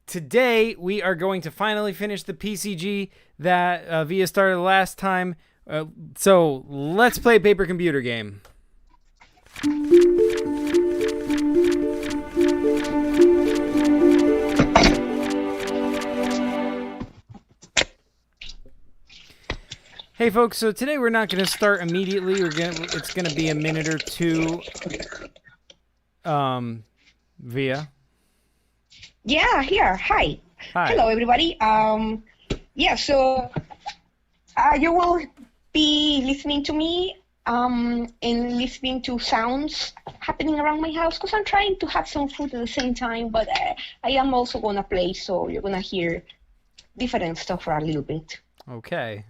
today we are going to finally finish the PCG that Via started last time. So let's play a paper computer game. Hey folks, so today we're not going to start immediately. It's going to be a minute or two. Via. Yeah, here. Hi. Hi. Hello, everybody. So you will be listening to me and listening to sounds happening around my house because I'm trying to have some food at the same time, but I am also going to play, so you're going to hear different stuff for a little bit. Okay.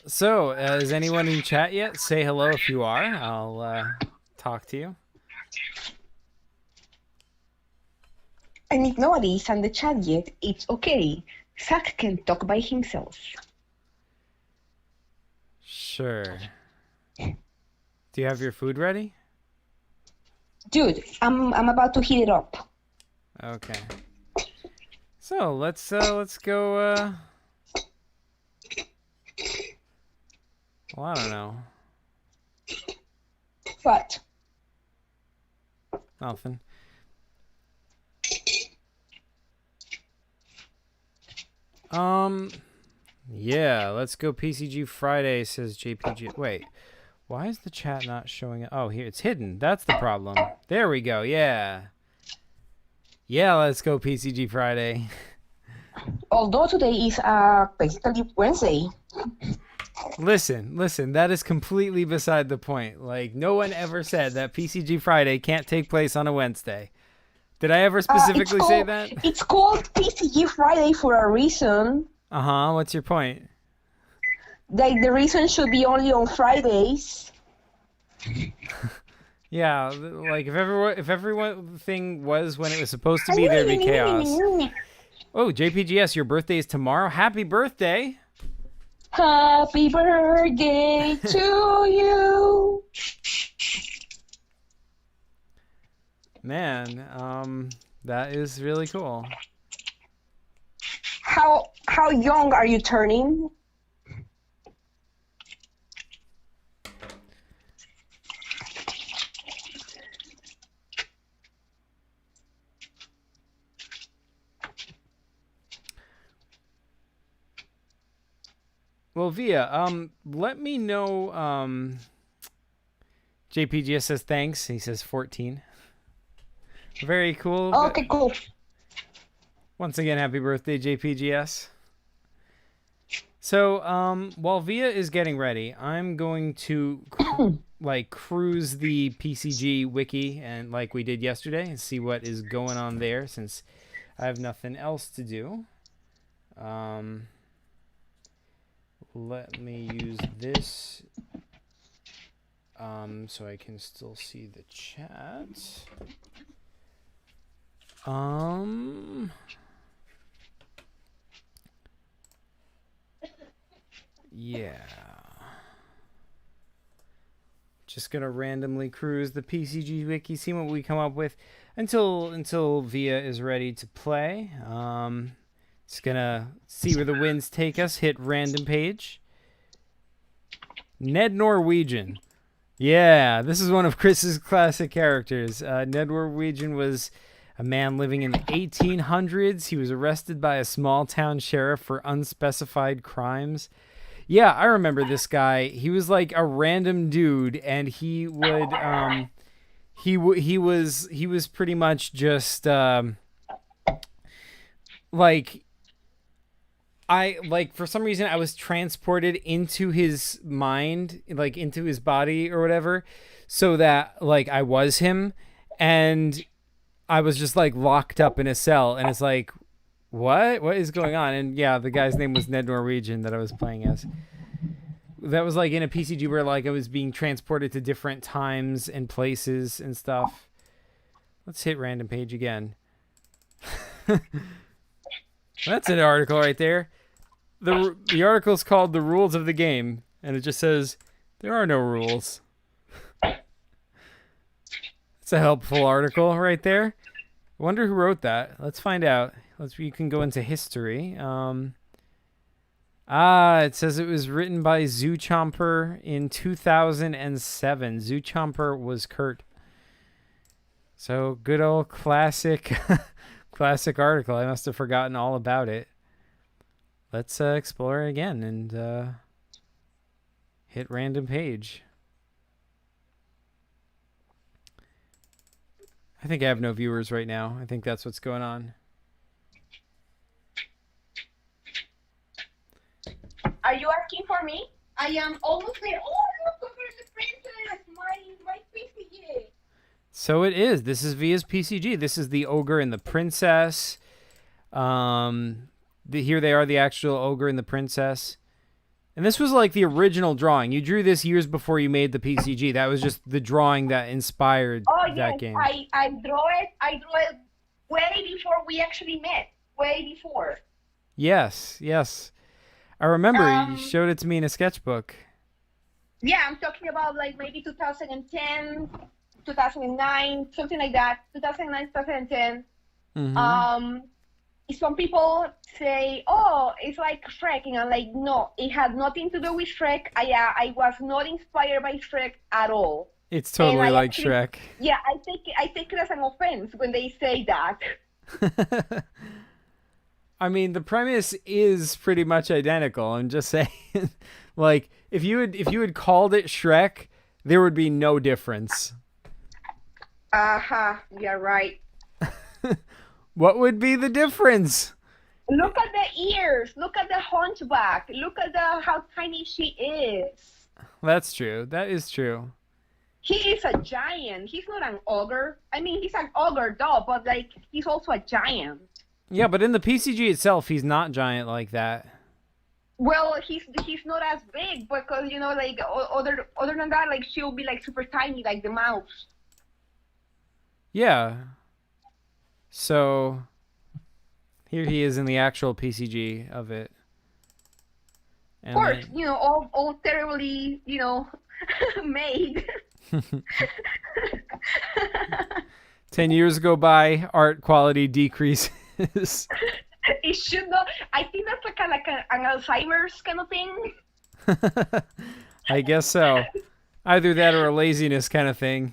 So, is anyone in chat yet? Say hello if you are. I'll talk to you. And if nobody is in the chat yet, it's okay. Zach can talk by himself. Sure. Do you have your food ready? Dude, I'm about to heat it up. Okay. So, let's go, well, I don't know. What? Nothing. Yeah, let's go PCG Friday, says JPG. Wait, why is the chat not showing it? Oh, here, it's hidden. That's the problem. There we go, yeah. Yeah, let's go PCG Friday. Although today is basically Wednesday. Listen, that is completely beside the point. Like, no one ever said that PCG Friday can't take place on a Wednesday. Did I ever specifically say that? It's called PCG Friday for a reason. Uh-huh, what's your point? Like, the reason should be only on Fridays. Yeah, like, if everything was when it was supposed to be, there'd be chaos. Oh, JPGS, your birthday is tomorrow? Happy birthday! Happy birthday to you. Man, that is really cool. How young are you turning? Well, Via, let me know. JPGS says thanks. He says 14. Very cool. Okay, cool. Once again, happy birthday, JPGS. So, while Via is getting ready, I'm going to cruise the PCG wiki and like we did yesterday and see what is going on there since I have nothing else to do. Let me use this so I can still see the chat. Yeah. Just gonna randomly cruise the PCG wiki, see what we come up with until Via is ready to play. Just gonna see where the winds take us. Hit random page. Ned Norwegian. Yeah, this is one of Chris's classic characters. Ned Norwegian was a man living in the 1800s. He was arrested by a small town sheriff for unspecified crimes. Yeah, I remember this guy. He was like a random dude, and he would he was pretty much just for some reason I was transported into his mind, like into his body or whatever, so that like I was him, and I was just like locked up in a cell, and it's like, what is going on? And yeah, the guy's name was Ned Norwegian that I was playing as. That was like in a PCG where like I was being transported to different times and places and stuff. Let's hit random page again. That's an article right there. The article is called "The Rules of the Game," and it just says there are no rules. It's a helpful article right there. I wonder who wrote that. Let's find out. You can go into history. It says it was written by Zoo Chomper in 2007. Zoo Chomper was Kurt. So good old classic, classic article. I must have forgotten all about it. Let's explore it again and hit random page. I think I have no viewers right now. I think that's what's going on. Are you asking for me? I am almost there. Oh, look, over the princess, my PCG. So it is. This is Via's PCG. This is the ogre and the princess. Here they are, the actual ogre and the princess. And this was like the original drawing. You drew this years before you made the PCG. That was just the drawing that inspired that game. I draw it. I drew it way before we actually met. Way before. Yes. I remember you showed it to me in a sketchbook. Yeah, I'm talking about like maybe 2010, 2009, something like that. 2009, 2010. Mm-hmm. Some people say, "Oh, it's like Shrek," and I'm like, "No, it had nothing to do with Shrek. I was not inspired by Shrek at all." It's totally like actually, Shrek. Yeah, I take it as an offense when they say that. I mean, the premise is pretty much identical. I'm just saying, like, if you had called it Shrek, there would be no difference. Yeah, right. What would be the difference? Look at the ears. Look at the hunchback. Look at how tiny she is. That's true. That is true. He is a giant. He's not an ogre. I mean, he's an ogre, though, but like he's also a giant. Yeah, but in the PCG itself, he's not giant like that. Well, he's not as big because like other than that, like she'll be like super tiny, like the mouse. Yeah. So here he is in the actual PCG of it. And of course, then... all terribly, made. 10 years go by, art quality decreases. It should not. I think that's like an Alzheimer's kind of thing. I guess so. Either that or a laziness kind of thing.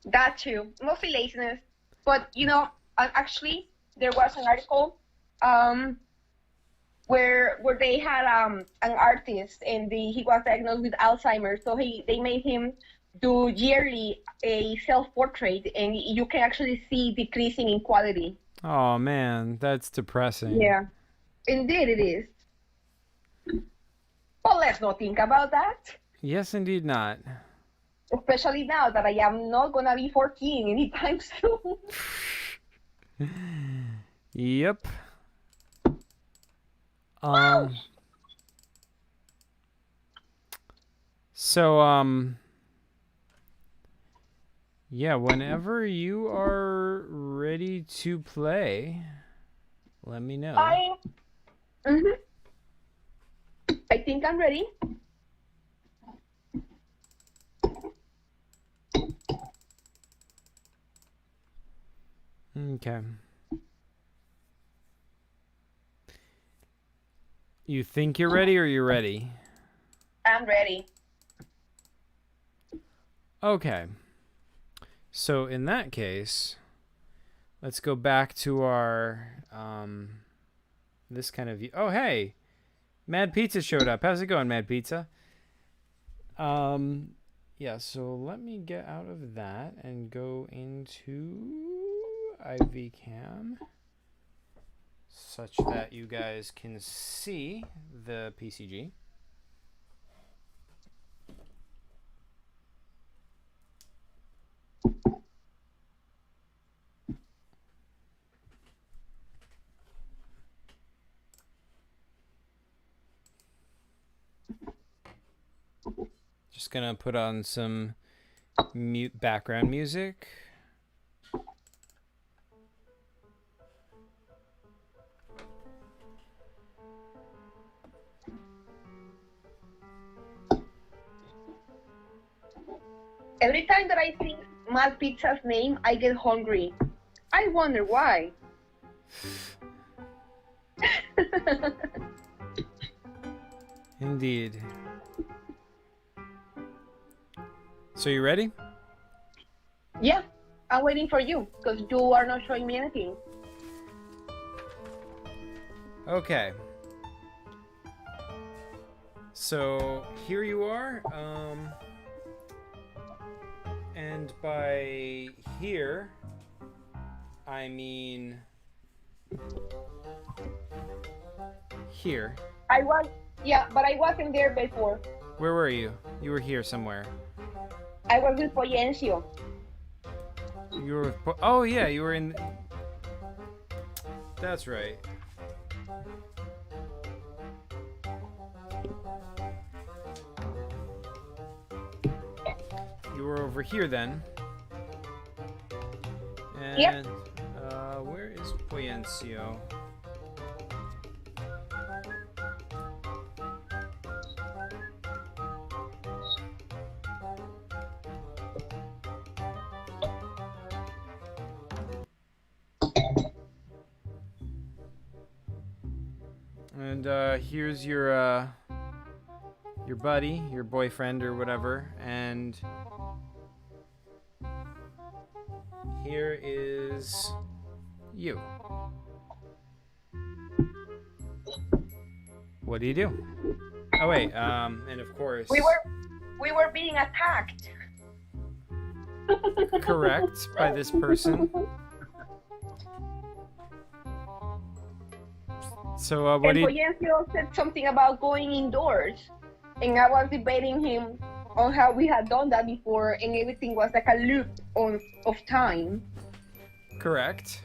That too. Mostly laziness. But, actually, there was an article where they had an artist and he was diagnosed with Alzheimer's. So they made him do yearly a self-portrait, and you can actually see decreasing in quality. Oh, man, that's depressing. Yeah, indeed it is. But let's not think about that. Yes, indeed not. Especially now that I am not going to be 14 anytime soon. Yep. So, yeah, whenever you are ready to play, let me know. I think I'm ready. Okay. You think you're ready or you're ready? I'm ready. Okay. So in that case, let's go back to our this kind of view. Oh, hey. Mad Pizza showed up. How's it going, Mad Pizza? Yeah, so let me get out of that and go into IV Cam such that you guys can see the PCG. Just gonna put on some background music. Every time that I think Mad Pizza's name, I get hungry. I wonder why. Indeed. So you ready? Yeah, I'm waiting for you because you are not showing me anything. Okay. So here you are. And by here, I mean here. But I wasn't there before. Where were you? You were here somewhere. I was with Poyencio. You were with oh yeah, you were in. That's right. You were over here then. And Yep. Where is Poyencio? And here's your buddy, your boyfriend or whatever, and here is you. What do you do? Oh wait, and of course. We were being attacked. Correct, by this person. So what do you? Poyencio said something about going indoors, and I was debating him on how we had done that before, and everything was like a loop of time. Correct.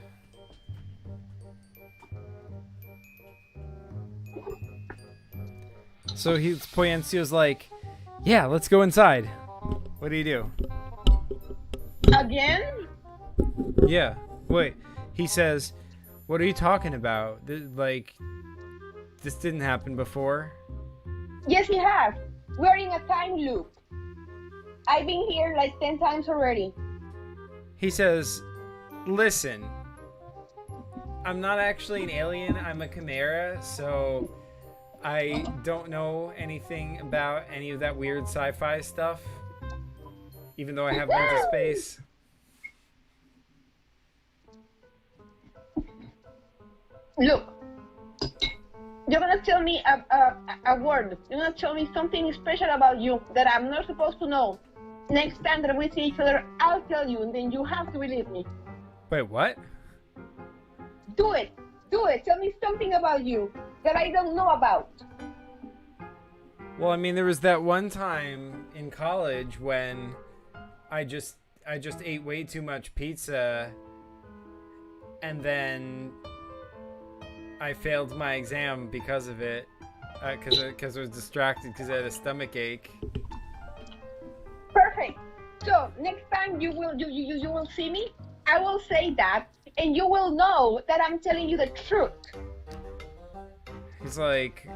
So Poyencio's like, yeah, let's go inside. What do you do? Again? Yeah. Wait. He says, what are you talking about? This didn't happen before. Yes, he has. We're in a time loop. I've been here like 10 times already. He says, listen, I'm not actually an alien. I'm a chimera, so I don't know anything about any of that weird sci-fi stuff, even though I have been to space. Look, you're gonna tell me a word. You're gonna tell me something special about you that I'm not supposed to know. Next time that we see each other, I'll tell you, and then you have to believe me. Wait, what? Do it. Do it. Tell me something about you that I don't know about. Well, I mean, there was that one time in college when I just ate way too much pizza, and then I failed my exam because of it, because I was distracted because I had a stomach ache. Perfect. So next time you will see me, I will say that, and you will know that I'm telling you the truth. He's like,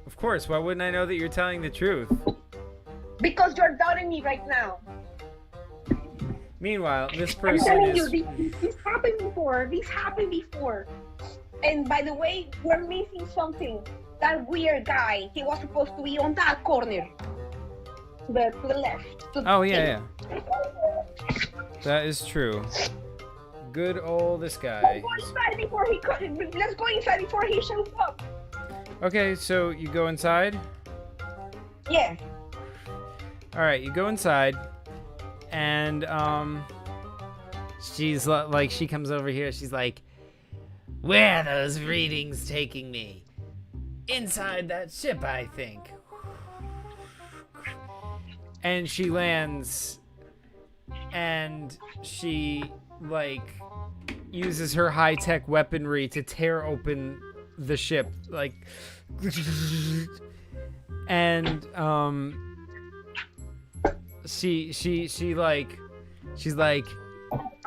of course, why wouldn't I know that you're telling the truth? Because you're doubting me right now. Meanwhile, this I'm person telling is... you, this happened before. This happened before. And by the way, we're missing something. That weird guy, he was supposed to be on that corner. To the left. Oh, yeah. That is true. Good old this guy. Let's go inside before he shows up. Okay, so you go inside? Yeah. Alright, you go inside. And, she's like, she comes over here. She's like, where are those readings taking me? Inside that ship, I think. And she lands, and she, like, uses her high-tech weaponry to tear open the ship, like, and, she's like,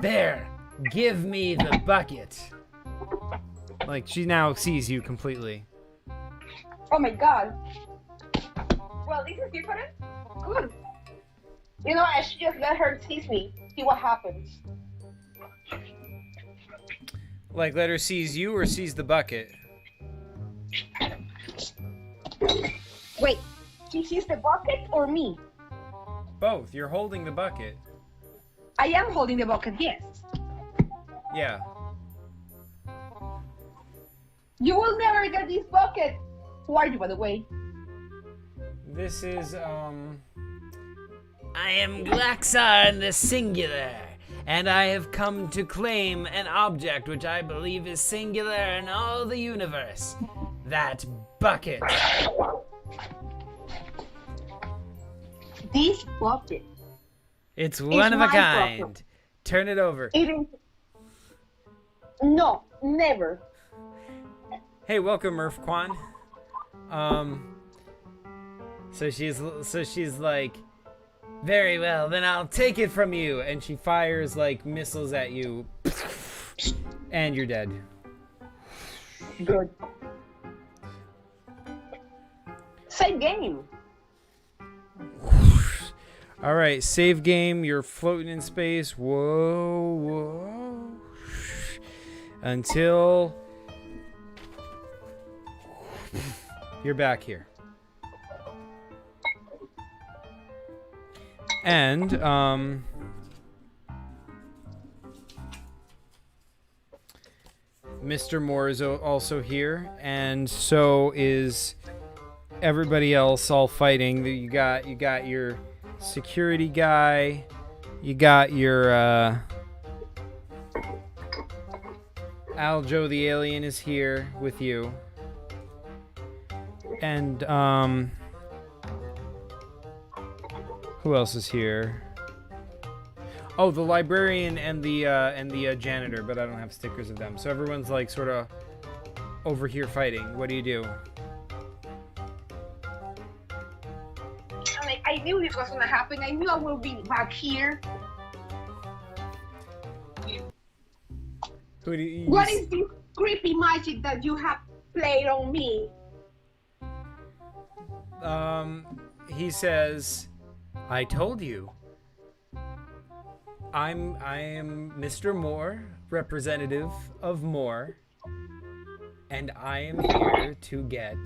there, give me the bucket. Like, she now sees you completely. Oh my god. Well, this is different. Good. You know, I should just let her tease me. See what happens. Like, let her seize you or seize the bucket? Wait, she sees the bucket or me? Both. You're holding the bucket. I am holding the bucket, yes. Yeah. You will never get this bucket. Who are you, by the way? This is, I am Glaxar in the singular, and I have come to claim an object which I believe is singular in all the universe. That bucket. This bucket. It's one of a my kind. bucket. Turn it over. It is... No, never. Hey, welcome, Murph Kwan. So she's like, very well, then I'll take it from you. And she fires like missiles at you. And you're dead. Good. Same game. All right, save game. You're floating in space. Whoa, whoa. Until you're back here. And Mr. Moore is also here, and so is everybody else, all fighting. You got your security guy, you got your Aljo the alien is here with you, and who else is here? Oh, the librarian and the janitor, but I don't have stickers of them. So everyone's like sort of over here fighting. What do you do? I knew this was gonna happen. I knew I would be back here. Who do you? What is this creepy magic that you have played on me? He says, I told you. I am Mr. Moore, representative of Moore, and I am here to get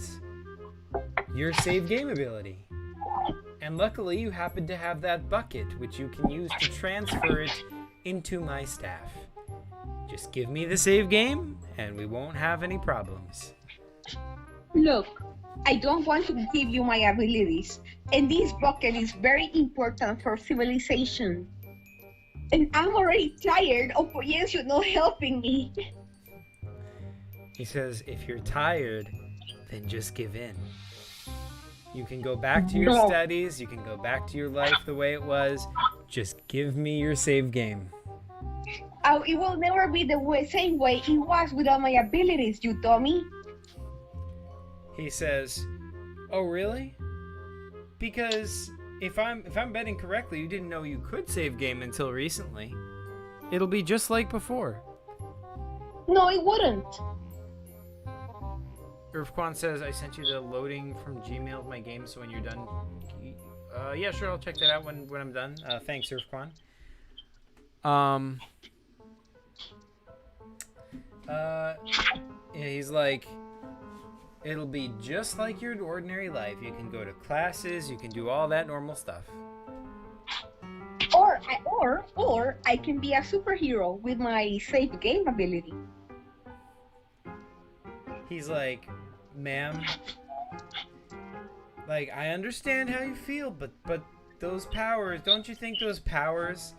your save game ability. And luckily you happen to have that bucket, which you can use to transfer it into my staff. Just give me the save game, and we won't have any problems. Look, I don't want to give you my abilities, and this bucket is very important for civilization. And I'm already tired of Poyencio not helping me. He says, if you're tired, then just give in. You can go back to your studies, you can go back to your life the way it was. Just give me your save game. Oh, it will never be the same way it was without my abilities, you dummy. He says, oh really? Because if I'm betting correctly, you didn't know you could save game until recently. It'll be just like before. No, it wouldn't. Irfquan says, I sent you the loading from Gmail of my game, so when you're done... yeah, sure, I'll check that out when I'm done. Thanks, Irfquan. Yeah, he's like, it'll be just like your ordinary life. You can go to classes, you can do all that normal stuff. Or I can be a superhero with my save game ability. He's like, ma'am, like, I understand how you feel, but those powers, don't you think those powers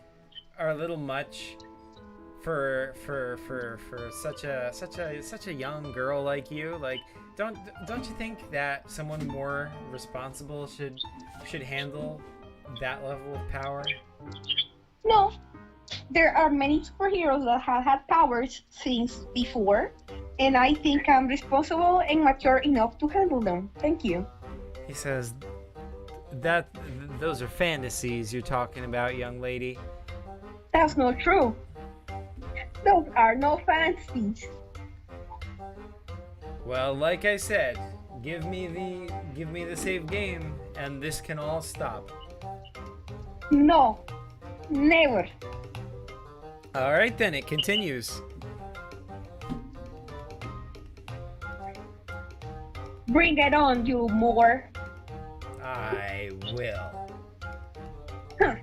are a little much for such a young girl like you? Like, don't you think that someone more responsible should handle that level of power? No, there are many superheroes that have had powers since before, and I think I'm responsible and mature enough to handle them. Thank you. He says, those are fantasies you're talking about, young lady. That's not true. Those are no fantasies. Well, like I said, give me the save game, and this can all stop. No, never. All right, then it continues. Bring it on, you more. I will. Huh.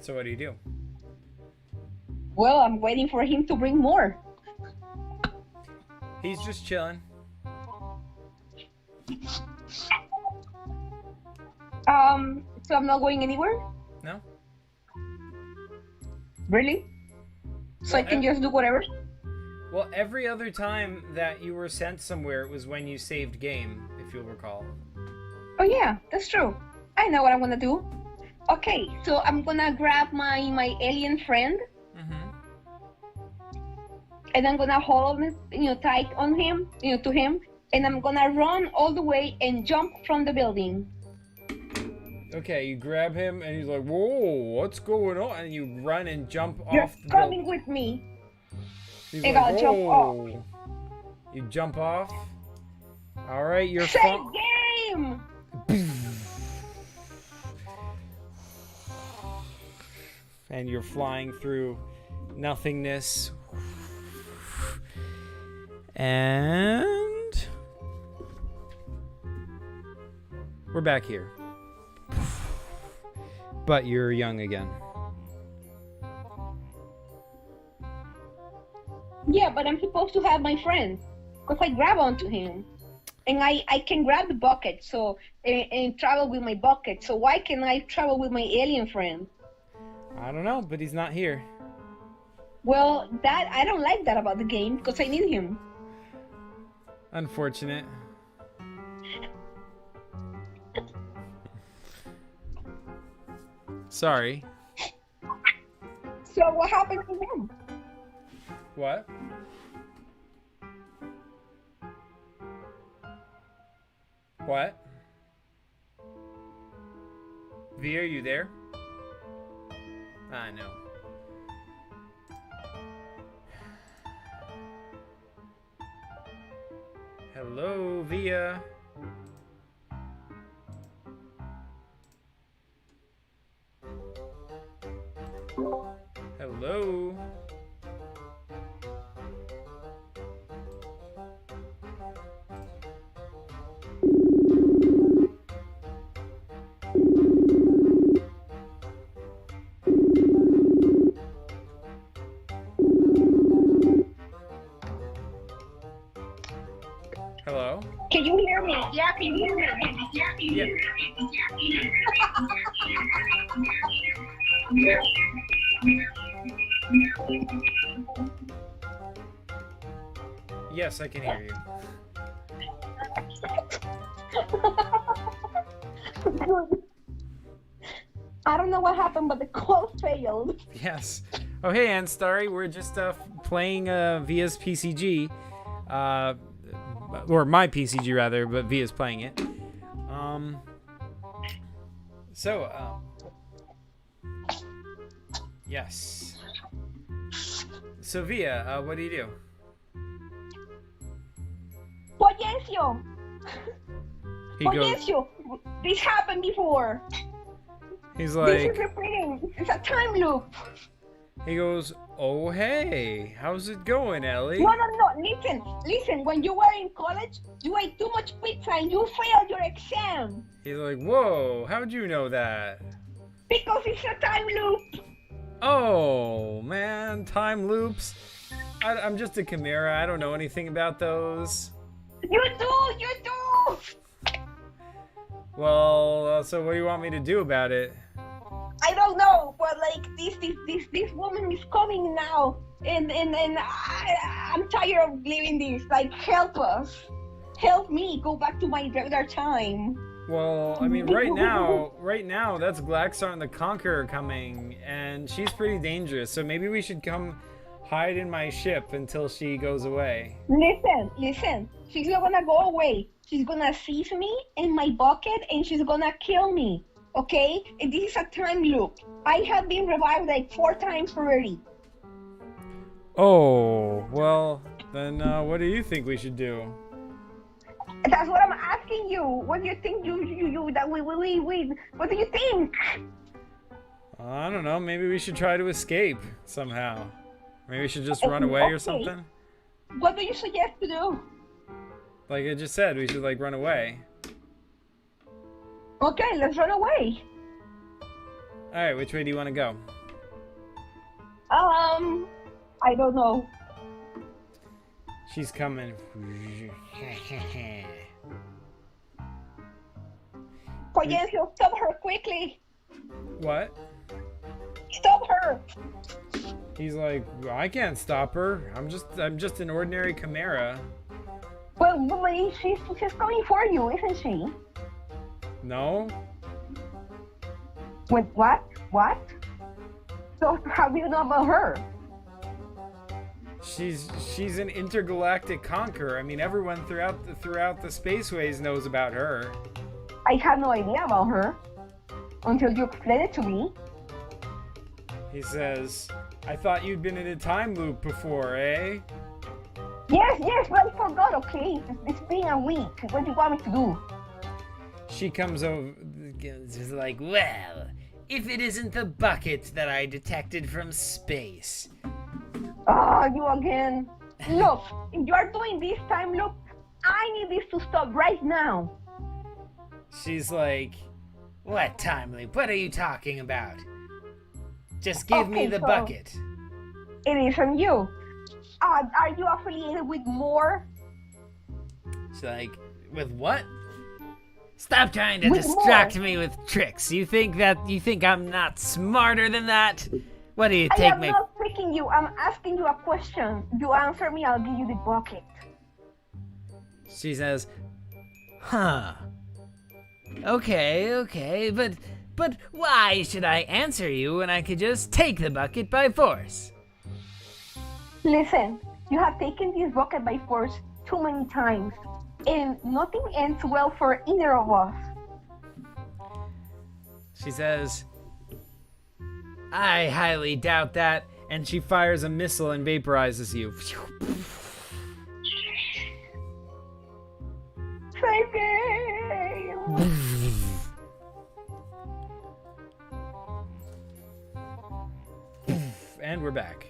So what do you do? Well, I'm waiting for him to bring more. He's just chilling. So I'm not going anywhere? No? Really? So I Well, can just do whatever? Well, every other time that you were sent somewhere, it was when you saved game, if you'll recall. Oh yeah, that's true. I know what I'm gonna do. Okay, so I'm gonna grab my alien friend, and I'm gonna hold him, tight on him, to him, and I'm gonna run all the way and jump from the building. Okay, you grab him, and he's like, "Whoa, what's going on?" And you run and jump You're off the coming building. with me. He's I like, gotta jump off. "Whoa." You jump off. All right, you're Save game! And you're flying through nothingness. And we're back here. But you're young again. Yeah, but I'm supposed to have my friend, because I grab onto him. And I can grab the bucket and travel with my bucket. So why can't I travel with my alien friend? I don't know, but he's not here. Well, I don't like that about the game, because I need him. Unfortunate. Sorry. So what happened to him? What? What? V, are you there? I know. Hello, Via. Hello. Hello? Can you hear me? Yeah, can you hear me? Yeah. Yes, I can hear you. I don't know what happened, but the call failed. Yes. Oh, hey, Anstarry. We're just playing Via's PCG. Or my PCG, rather, but Via's playing it. Yes. So, Via, what do you do? Pollencio! He goes, Pollencio! This happened before. he's This like, is repeating. It's a time loop. he goes, oh, hey, how's it going, Ellie? No. Listen. When you were in college, you ate too much pizza and you failed your exam. He's like, whoa, how'd you know that? Because it's a time loop. Oh, man, time loops. I'm just a chimera. I don't know anything about those. You do. Well, so what do you want me to do about it? I don't know, but like this woman is coming now, and I'm tired of living this. Like, help us, help me go back to my regular time. Well, I mean, right now, that's Glaxarn the Conqueror coming, and she's pretty dangerous. So maybe we should come hide in my ship until she goes away. Listen. She's not gonna go away. She's gonna seize me in my bucket, and she's gonna kill me. Okay? And this is a time loop. I have been revived like 4 times already. Oh, well, then what do you think we should do? That's what I'm asking you. What do you think you that we what do you think? I don't know. Maybe we should try to escape somehow. Maybe we should just run away or something. What do you suggest to do? Like I just said, we should like run away. Okay, let's run away. All right, which way do you want to go? I don't know. She's coming. Fulgencio, stop her quickly. What? Stop her. He's like, I can't stop her. I'm just an ordinary chimera. Well, she's coming for you, isn't she? No. With what? What? So how do you know about her? She's an intergalactic conqueror. I mean, everyone throughout the spaceways knows about her. I had no idea about her until you explained it to me. He says, I thought you'd been in a time loop before, eh? Yes, but I forgot, okay? It's been a week. What do you want me to do? She comes over, is like, well, if it isn't the bucket that I detected from space. Oh, you again. Look, if you are doing this time loop, I need this to stop right now. She's like, what time loop? What are you talking about? Just give me the bucket. It isn't you. Are you affiliated with more? She's like, with what? Stop trying to distract me with tricks. You think I'm not smarter than that? What do you take me? I am not tricking you. I'm asking you a question. You answer me, I'll give you the bucket. She says, huh. Okay, but why should I answer you when I could just take the bucket by force? Listen, you have taken this bucket by force too many times, and nothing ends well for either of us. She says, I highly doubt that, and she fires a missile and vaporizes you. Save game! And we're back.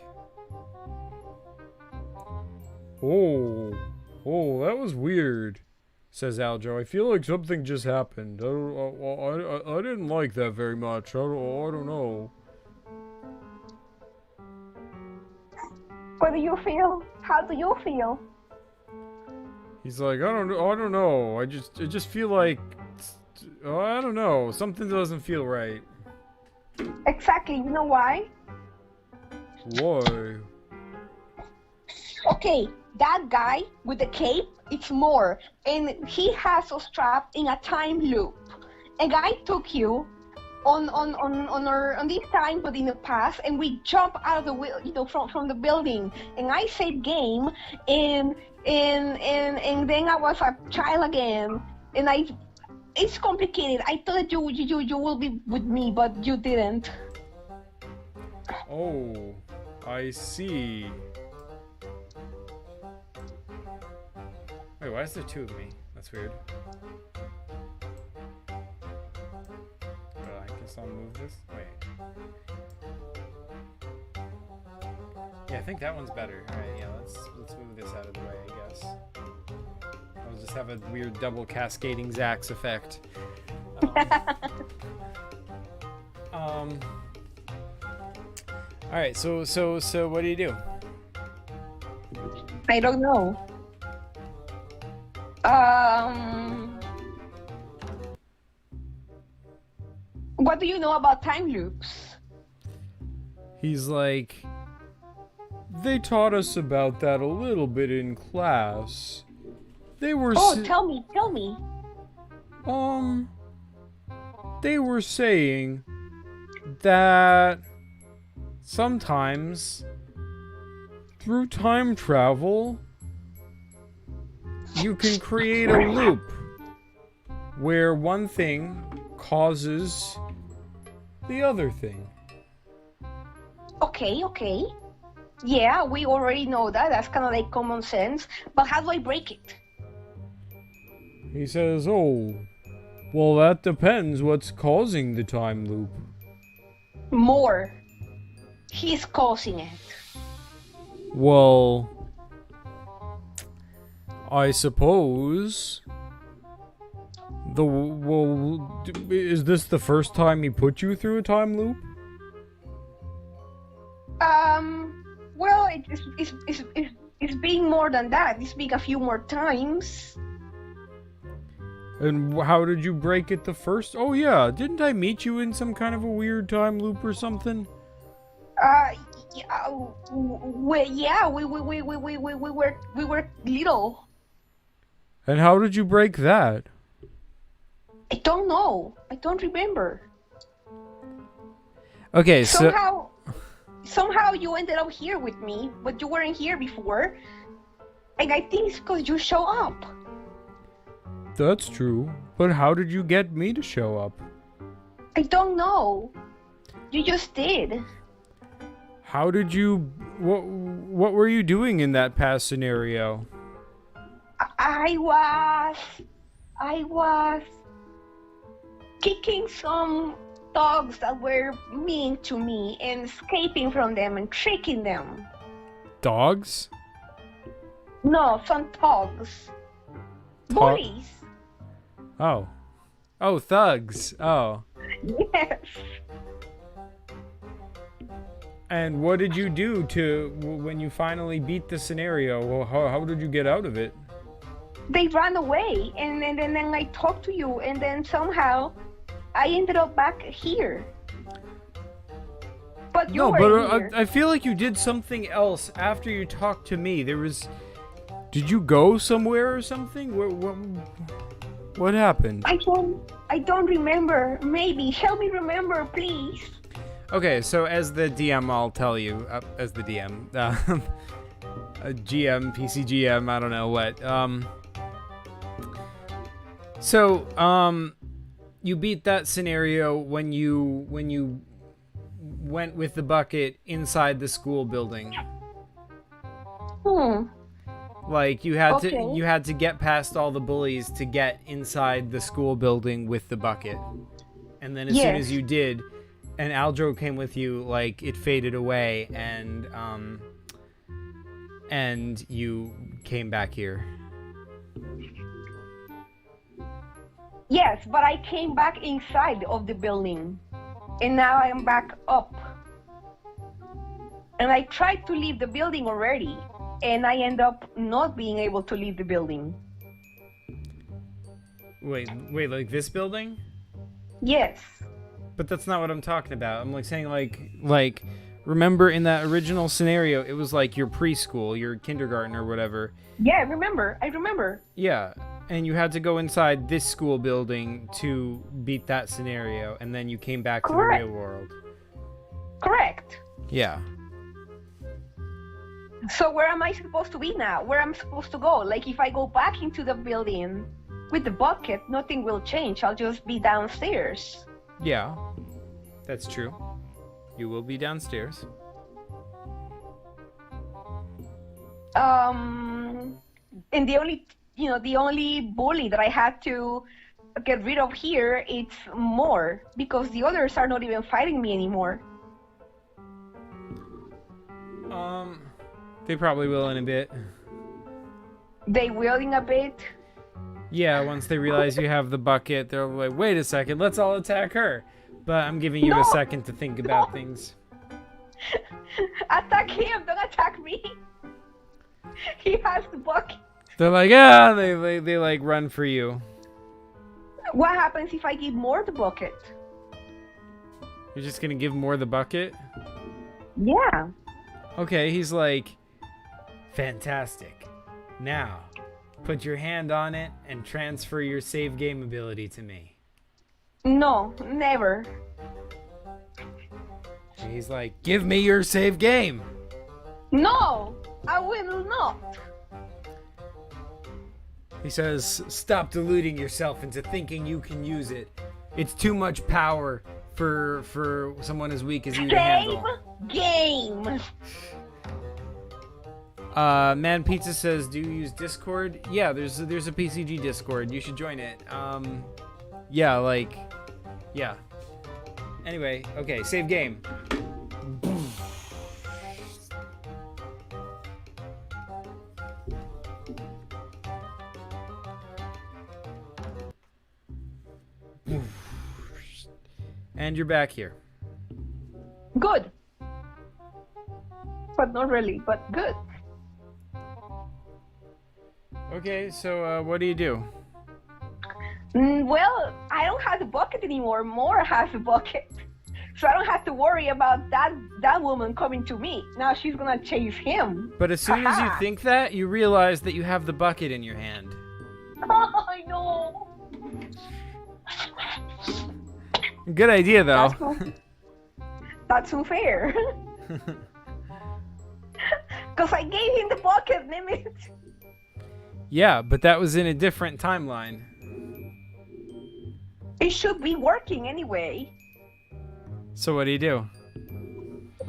Oh, that was weird, says Aljo. I feel like something just happened. I didn't like that very much. I don't know. What do you feel? How do you feel? He's like, I don't know. I just feel like, I don't know. Something doesn't feel right. Exactly. You know why? Why? Okay, that guy with the cape, it's more, and he has us trapped in a time loop. A guy took you on this time, but in the past, and we jump out of the from the building, and I saved game, and then I was a child again, and it's complicated. I thought you will be with me, but you didn't. Oh, I see. Wait, why is there two of me? That's weird. Well, I guess I'll move this. Wait. Yeah, I think that one's better. Alright, yeah, let's move this out of the way, I guess. I'll just have a weird double cascading Zax effect. Alright, so what do you do? I don't know. What do you know about time loops? He's like, they taught us about that a little bit in class. They were tell me. They were saying that sometimes through time travel you can create a loop where one thing causes the other thing. Okay. Yeah, we already know that. That's kind of like common sense. But how do I break it? He says, oh, well, that depends what's causing the time loop. More. He's causing it. Well, I suppose. Is this the first time he put you through a time loop? Well, it's been more than that. It's been a few more times. And how did you break it the first? Oh yeah, didn't I meet you in some kind of a weird time loop or something? Yeah, we were little. And how did you break that? I don't know. I don't remember. Okay, so Somehow you ended up here with me, but you weren't here before. And I think it's because you show up. that's true. But how did you get me to show up? I don't know. You just did. How did you... What were you doing in that past scenario? I was kicking some dogs that were mean to me and escaping from them and tricking them. Dogs? No, some dogs. Bullies. Oh. Oh, thugs. Oh. Yes. And what did you do when you finally beat the scenario? Well, how did you get out of it? They ran away, and then I talked to you, and then somehow I ended up back here. But you were here. I feel like you did something else after you talked to me. Did you go somewhere or something? What happened? I don't remember. Maybe help me remember, please. Okay, so as the DM, I'll tell you. As the DM, a GM, PCG Jam, I don't know what. You beat that scenario when you went with the bucket inside the school building. Like you had to get past all the bullies to get inside the school building with the bucket. And then as soon as you did, and Aldro came with you, like it faded away and you came back here. Yes, but I came back inside of the building, and now I am back up. And I tried to leave the building already, and I end up not being able to leave the building. Wait, like this building? Yes. But that's not what I'm talking about. I'm like saying like remember in that original scenario, it was like your preschool, your kindergarten or whatever. Yeah, I remember. Yeah. And you had to go inside this school building to beat that scenario, and then you came back to the real world. Correct. Yeah. So where am I supposed to be now? Where am I supposed to go? Like if I go back into the building with the bucket, nothing will change. I'll just be downstairs. Yeah. That's true. You will be downstairs. And the only bully that I had to get rid of here, it's more, because the others are not even fighting me anymore. They probably will in a bit. They will in a bit? Yeah, once they realize you have the bucket, they're like, wait a second, let's all attack her. But I'm giving you a second to think about things. Attack him, don't attack me. He has the bucket. They're like, they like run for you. What happens if I give more the bucket? You're just gonna give more the bucket? Yeah. Okay, he's like, fantastic. Now, put your hand on it and transfer your save game ability to me. No, never. And he's like, give me your save game. No, I will not. He says, stop deluding yourself into thinking you can use it. It's too much power for someone as weak as you to handle. Save game. Man Pizza says, "Do you use Discord?" Yeah, there's a PCG Discord. You should join it. Yeah, like, yeah. Anyway, okay, save game. And you're back here. Good. But not really, but good. Okay, so what do you do? Well, I don't have the bucket anymore. Mora has the bucket. So I don't have to worry about that woman coming to me. Now she's gonna chase him. But as soon as you think that, you realize that you have the bucket in your hand. I know. Good idea, though. That's unfair. Because I gave him the bucket, limit. Yeah, but that was in a different timeline. It should be working anyway. So what do you do?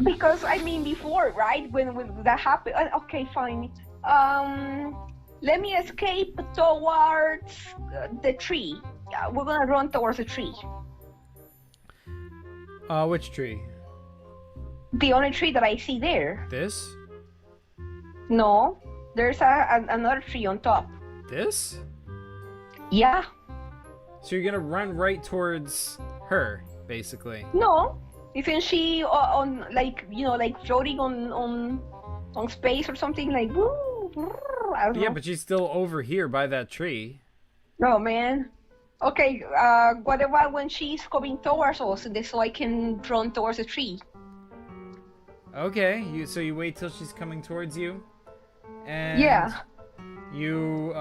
Because I mean, before, right? When that happened. Okay, fine. Let me escape towards the tree. Yeah, we're gonna run towards the tree. Which tree? The only tree that I see there. This? No, there's another tree on top. This? Yeah. So you're gonna run right towards her, basically. No, isn't she on like like floating on space or something like? Woo, I don't know. Yeah, but she's still over here by that tree. No, man. Okay, what about when she's coming towards us, so I can run towards the tree? Okay, so you wait till she's coming towards you, and Yeah. you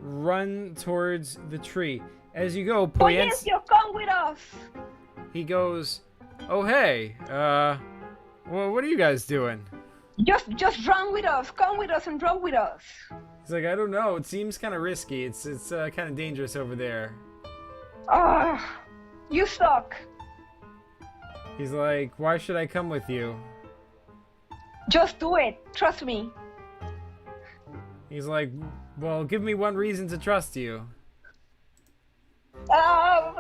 run towards the tree. As you go, Poyencio, come with us. he goes, "Oh hey, well, what are you guys doing?" Just run with us. Come with us and run with us. He's like, "I don't know. It seems kind of risky. It's kind of dangerous over there." You suck. He's like, "Why should I come with you?" Just do it. Trust me. He's like, "Well, give me one reason to trust you." I'll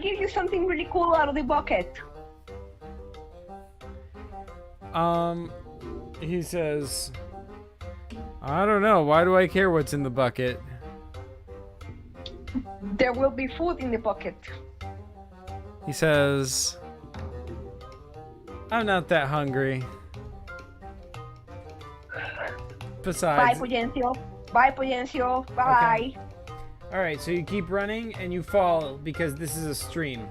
give you something really cool out of the bucket. He says, "I don't know. Why do I care what's in the bucket?" There will be food in the bucket. He says, "I'm not that hungry. Bye, Besides..." Poyencio. Bye, Poyencio. Bye. Okay. Alright, so you keep running and you fall because this is a stream.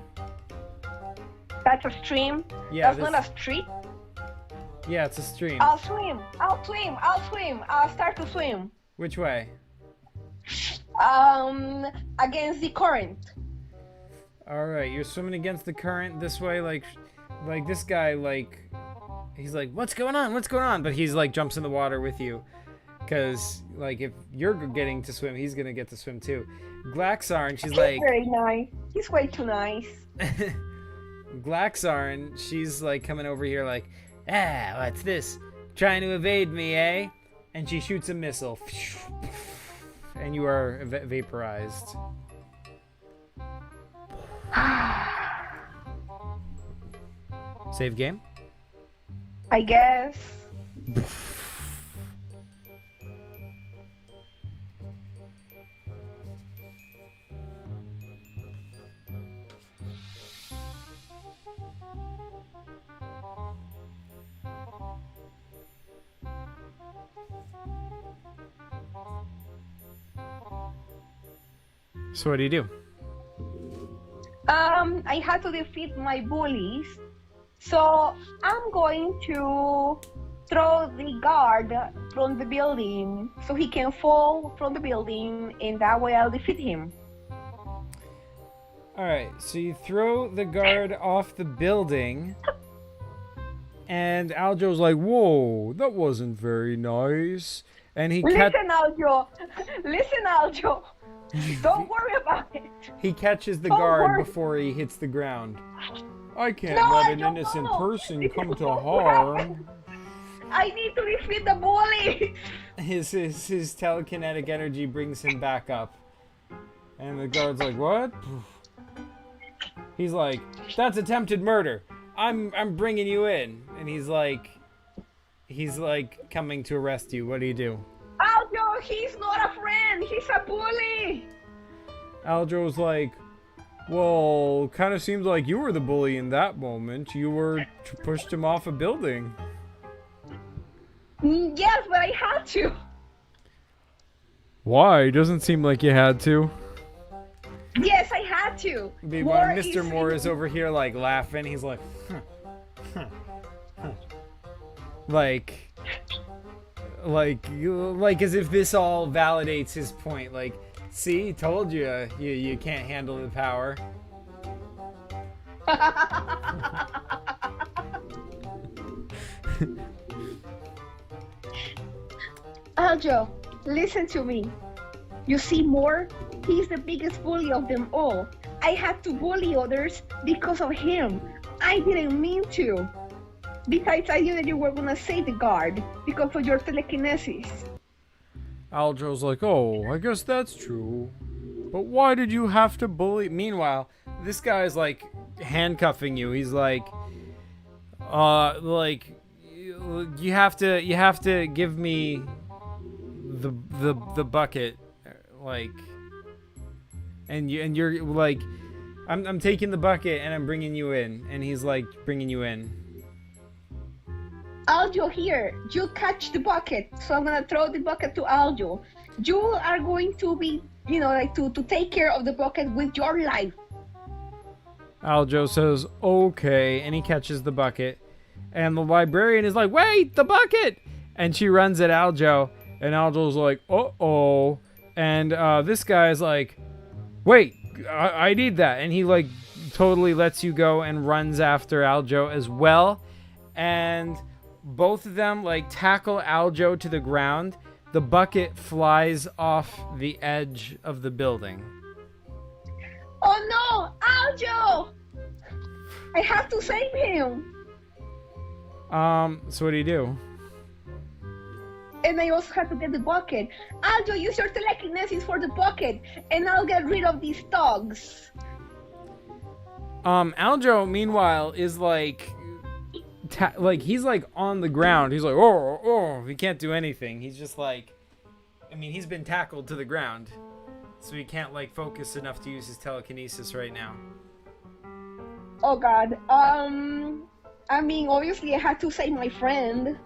That's a stream. Yeah, That's not a street. Yeah, it's a stream. I'll swim. I'll swim. I'll swim. I'll start to swim. Which way? Against the current. Alright, you're swimming against the current this way, like this guy, like, he's like, "What's going on? What's going on?" But he's like, jumps in the water with you. Because, like, if you're getting to swim, he's gonna get to swim too. Glaxarn, she's like... He's very nice. He's way too nice. Glaxarn, she's like coming over here like, what's this? Trying to evade me, eh? And she shoots a missile. And you are vaporized. Save game? I guess. So what do you do? I had to defeat my bullies, so I'm going to throw the guard from the building so he can fall from the building, and that way I'll defeat him. Alright, so you throw the guard off the building, and Aljo's like, "Whoa, that wasn't very nice." And he Listen, Aljo. Listen, Aljo. Don't worry about it. he catches the Don't guard worry. before he hits the ground. I can't No, let I an don't innocent know. person This come is to going to happen. harm. I need to defeat the bully. His telekinetic energy brings him back up. And the guard's like, what? He's like, that's attempted murder. I'm bringing you in. And he's like coming to arrest you. What do you do? Aljo, he's not a friend. He's a bully. Aljo's like, well, kind of seems like you were the bully in that moment. You pushed him off a building. Yes, but I had to. Why? Doesn't seem like you had to. Yes, I had to. Meanwhile, Mr. Moore is over here like laughing. He's like, like as if this all validates his point. Like, see, told you, you can't handle the power. Aljo, listen to me. You see Moore? He's the biggest bully of them all. I had to bully others because of him. I didn't mean to. Besides, I knew that you were gonna save the guard because of your telekinesis. Aljo's like, oh, I guess that's true. But why did you have to bully? Meanwhile, this guy's like handcuffing you. He's like, you have to give me the bucket, like, and you're like, I'm taking the bucket and I'm bringing you in, and he's like bringing you in. Aljo, here, you catch the bucket. So I'm gonna throw the bucket to Aljo. You are going to be, to take care of the bucket with your life. Aljo says, okay, and he catches the bucket. And the librarian is like, wait, the bucket! And she runs at Aljo, and Aljo's like, uh-oh. And this guy's like, wait, I need that. And he like totally lets you go and runs after Aljo as well. And both of them like tackle Aljo to the ground. The bucket flies off the edge of the building. Oh no, Aljo! I have to save him. So what do you do? And I also have to get the bucket. Aljo, use your telekinesis for the bucket, and I'll get rid of these thugs. Aljo, meanwhile, is like, he's like on the ground. He's like, oh, he can't do anything. He's just like, I mean, he's been tackled to the ground, so he can't like focus enough to use his telekinesis right now. Oh God. I mean, obviously, I had to save my friend.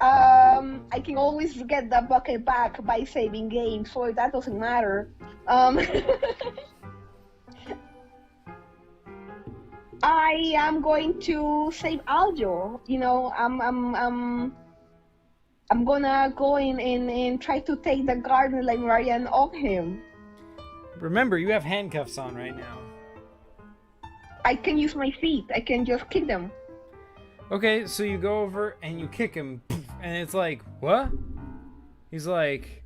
I can always get the bucket back by saving games, so that doesn't matter. I am going to save Aljo. I'm gonna go in and try to take the garden librarian off him. Remember, you have handcuffs on right now. I can use my feet. I can just kick them. Okay, so you go over and you kick him, and it's like, what? He's like,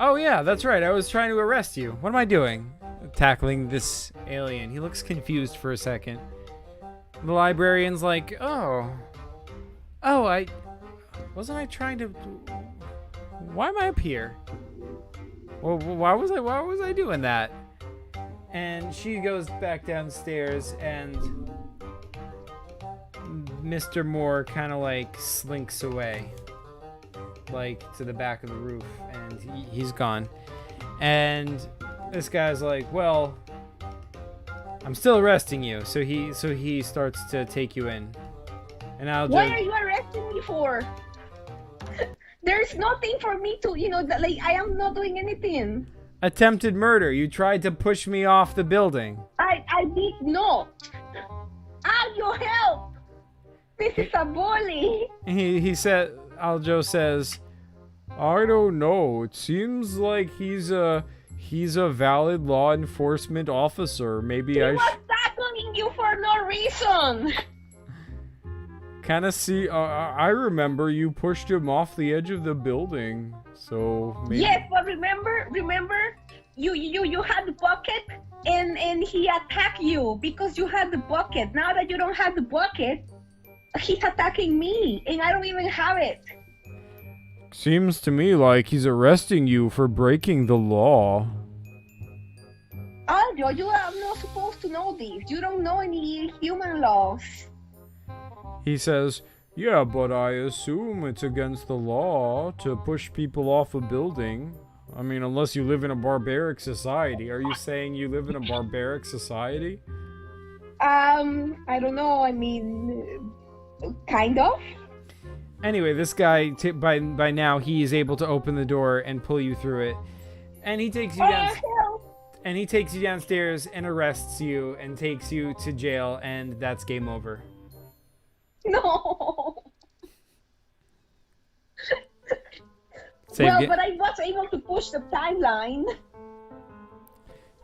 oh yeah, that's right, I was trying to arrest you. What am I doing? Tackling this alien. He looks confused for a second. The librarian's like, wasn't I trying to, why am I up here? Well, why was I doing that? And she goes back downstairs, and Mr. Moore kind of like slinks away, like to the back of the roof, and he's gone. And this guy's like, well, I'm still arresting you. So he starts to take you in. And What are you arresting me for? There's nothing for me to, I am not doing anything. Attempted murder. You tried to push me off the building. I did not. Aljo, help! This is a bully. Aljo says, I don't know. It seems like he's a valid law enforcement officer. Maybe he was tackling you for no reason. Kind of see. I remember you pushed him off the edge of the building. So maybe. Yes, but remember, you had the bucket, and he attacked you because you had the bucket. Now that you don't have the bucket, he's attacking me, and I don't even have it. Seems to me like he's arresting you for breaking the law. Aljo, you are not supposed to know this. You don't know any human laws. He says, yeah, but I assume it's against the law to push people off a building. I mean, unless you live in a barbaric society. Are you saying you live in a barbaric society? I don't know. I mean, kind of. Anyway, this guy, by now, he is able to open the door and pull you through it. And he takes you down. And he takes you downstairs and arrests you and takes you to jail, and that's game over. No. Well, but I was able to push the timeline.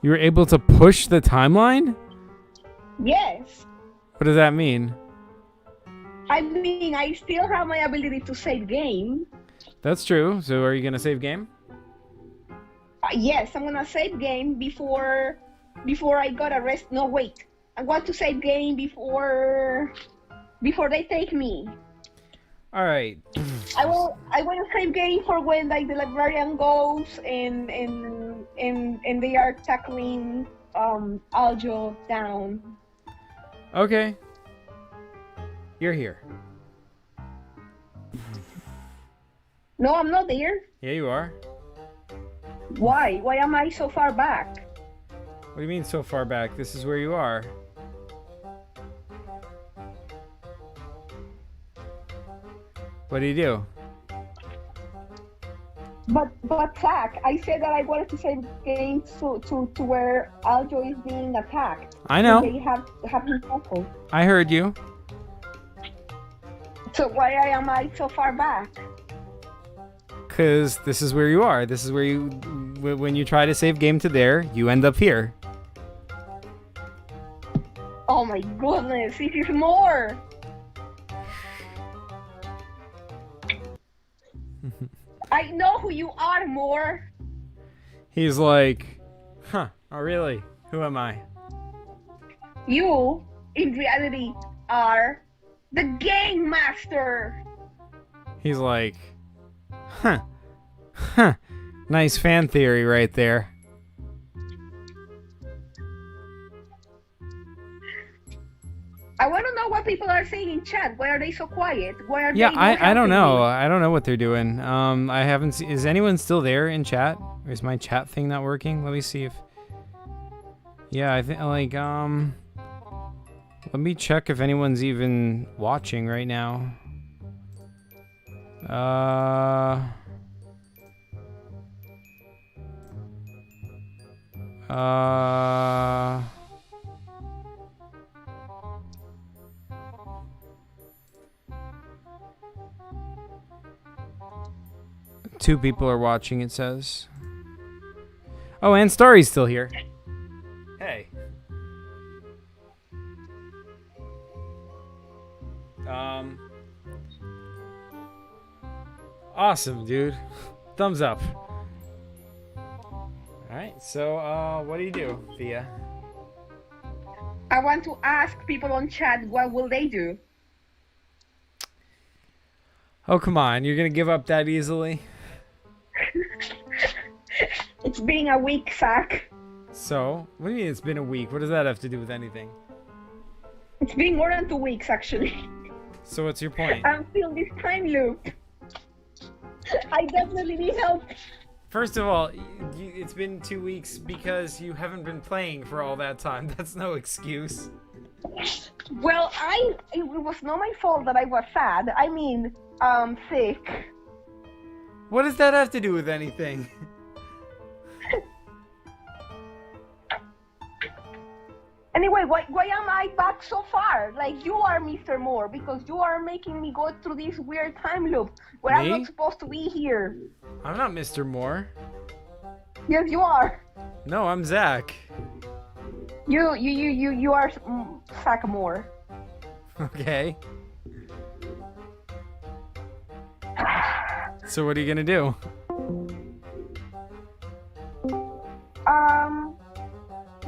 You were able to push the timeline? Yes. What does that mean? I mean, I still have my ability to save game. That's true. So are you going to save game? Yes, I'm gonna save game before I got arrested. No, wait. I want to save game before they take me. All right. I will save game for when like the librarian goes and they are tackling Aljo down. Okay. You're here. No, I'm not there. Yeah, you are. Why? Why am I so far back? What do you mean so far back? This is where you are. What do you do? But Zach, I said that I wanted to save game to where Aljo is being attacked. I know. They have him tackled. I heard you. So why am I so far back? Because this is where you are. This is where you, when you try to save game to there, you end up here. Oh my goodness, this is more. I know who you are, more. He's like, huh, oh really? Who am I? You, in reality, are the game master. He's like, huh, nice fan theory right there. I want to know what people are saying in chat. Why are they so quiet? Why are Yeah, they not I don't helping know. me? I don't know what they're doing. I haven't seen. Is anyone still there in chat? Or is my chat thing not working? Let me see if. Yeah, I think like Let me check if anyone's even watching right now. Two people are watching, it says. Oh, and Starry's still here. Hey. Awesome, dude. Thumbs up. Alright, so, what do you do, Thea? I want to ask people on chat, what will they do? Oh, come on. You're gonna give up that easily? It's been a week, Zach. So? What do you mean it's been a week? What does that have to do with anything? It's been more than 2 weeks, actually. So what's your point? I'm still this time loop. I definitely need help. First of all, it's been 2 weeks because you haven't been playing for all that time. That's no excuse. Well, it was not my fault that I was sad. I mean, sick. What does that have to do with anything? Anyway, why am I back so far? Like, you are Mr. Moore, because you are making me go through this weird time loop where I'm Me? not supposed to be here. I'm not Mr. Moore. Yes, you are. No, I'm Zach. You are Zach Moore. Okay. So what are you gonna do?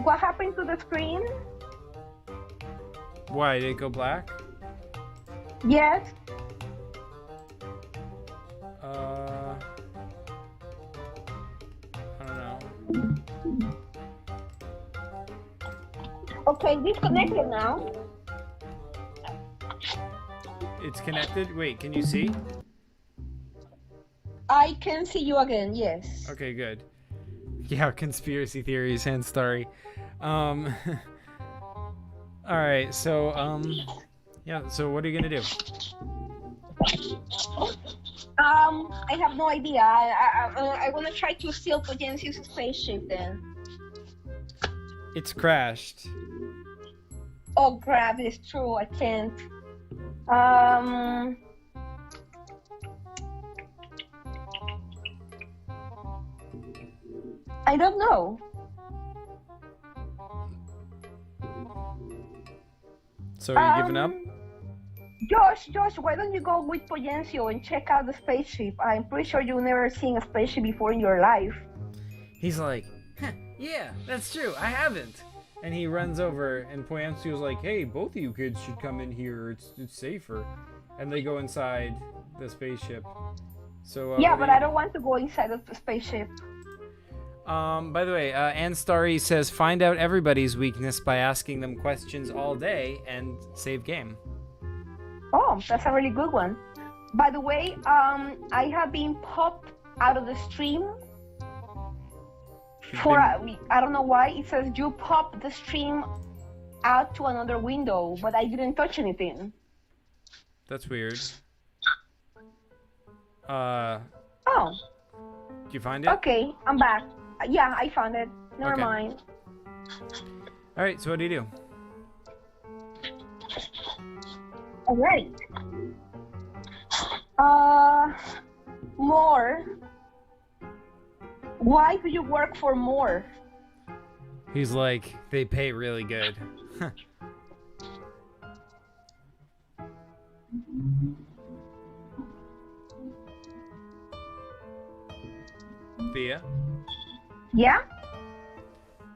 What happened to the screen? Why did it go black? Yes. I don't know. Okay, disconnected now. It's connected. Wait, can you see? I can see you again, yes. Okay, good. Yeah, conspiracy theories and story. All right, so yeah. So what are you gonna do? I have no idea. I wanna try to steal Potenci's spaceship then. It's crashed. Oh crap, it's true, I can't. I don't know. So are you giving up? Josh, why don't you go with Poyencio and check out the spaceship? I'm pretty sure you've never seen a spaceship before in your life. He's like, yeah, that's true. I haven't. And he runs over, and Poyancio's like, hey, both of you kids should come in here. It's safer. And they go inside the spaceship. So yeah, but I don't want to go inside of the spaceship. By the way, Ann Starry says, find out everybody's weakness by asking them questions all day and save game. Oh, that's a really good one. By the way, I have been popped out of the stream I don't know why. It says you popped the stream out to another window, but I didn't touch anything. That's weird. Oh. Did you find it? Okay, I'm back. Yeah, I found it. Never mind. All right, so what do you do? Alright. More. Why do you work for more? He's like, they pay really good. Thea? Yeah?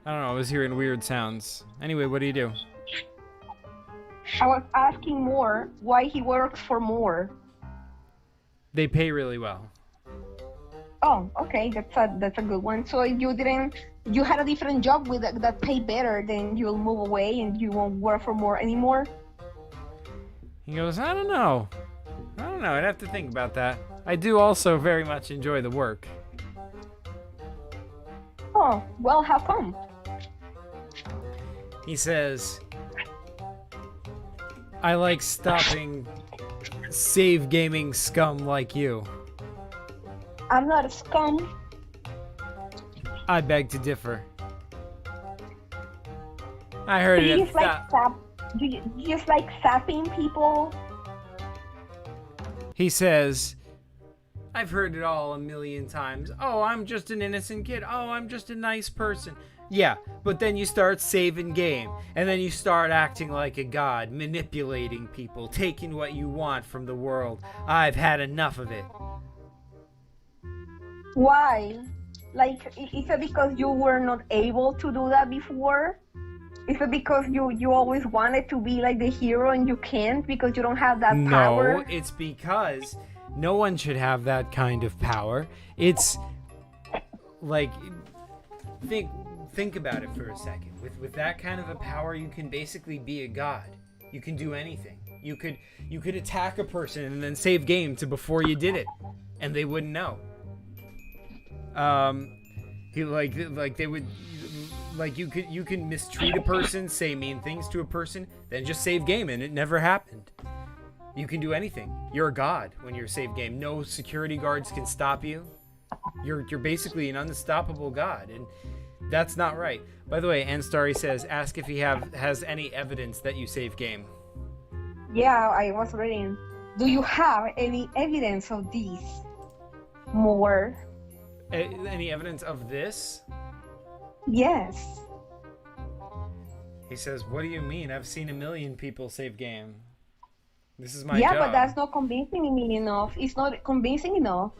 I don't know, I was hearing weird sounds. Anyway, what do you do? I was asking more why he works for more. They pay really well. Oh, okay, that's a good one. So if you had a different job with that paid better, then you'll move away and you won't work for more anymore? He goes, I don't know, I'd have to think about that. I do also very much enjoy the work. Oh, well, how come? He says, I like stopping save gaming scum like you. I'm not a scum. I beg to differ. I heard Do it. you just do you just like sapping people? He says, I've heard it all a million times. Oh, I'm just an innocent kid. Oh, I'm just a nice person. Yeah, but then you start saving game, and then you start acting like a god, manipulating people, taking what you want from the world. I've had enough of it. Why? Like, is it because you were not able to do that before? Is it because you always wanted to be like the hero and you can't because you don't have that power? No, it's because no one should have that kind of power. It's like, think about it for a second. With that kind of a power, you can basically be a god. You can do anything. You could attack a person and then save game to before you did it, and they wouldn't know. They would, like, you can mistreat a person, say mean things to a person, then just save game, and it never happened. You can do anything. You're a god when you're save game. No security guards can stop you. You're basically an unstoppable god, and that's not right. By the way, Anstari says, ask if he has any evidence that you save game. Yeah, I was reading. Do you have any evidence of this? More. Any evidence of this? Yes. He says, what do you mean? I've seen 1 million people save game. This is my job. Yeah, but that's not convincing me enough. It's not convincing enough.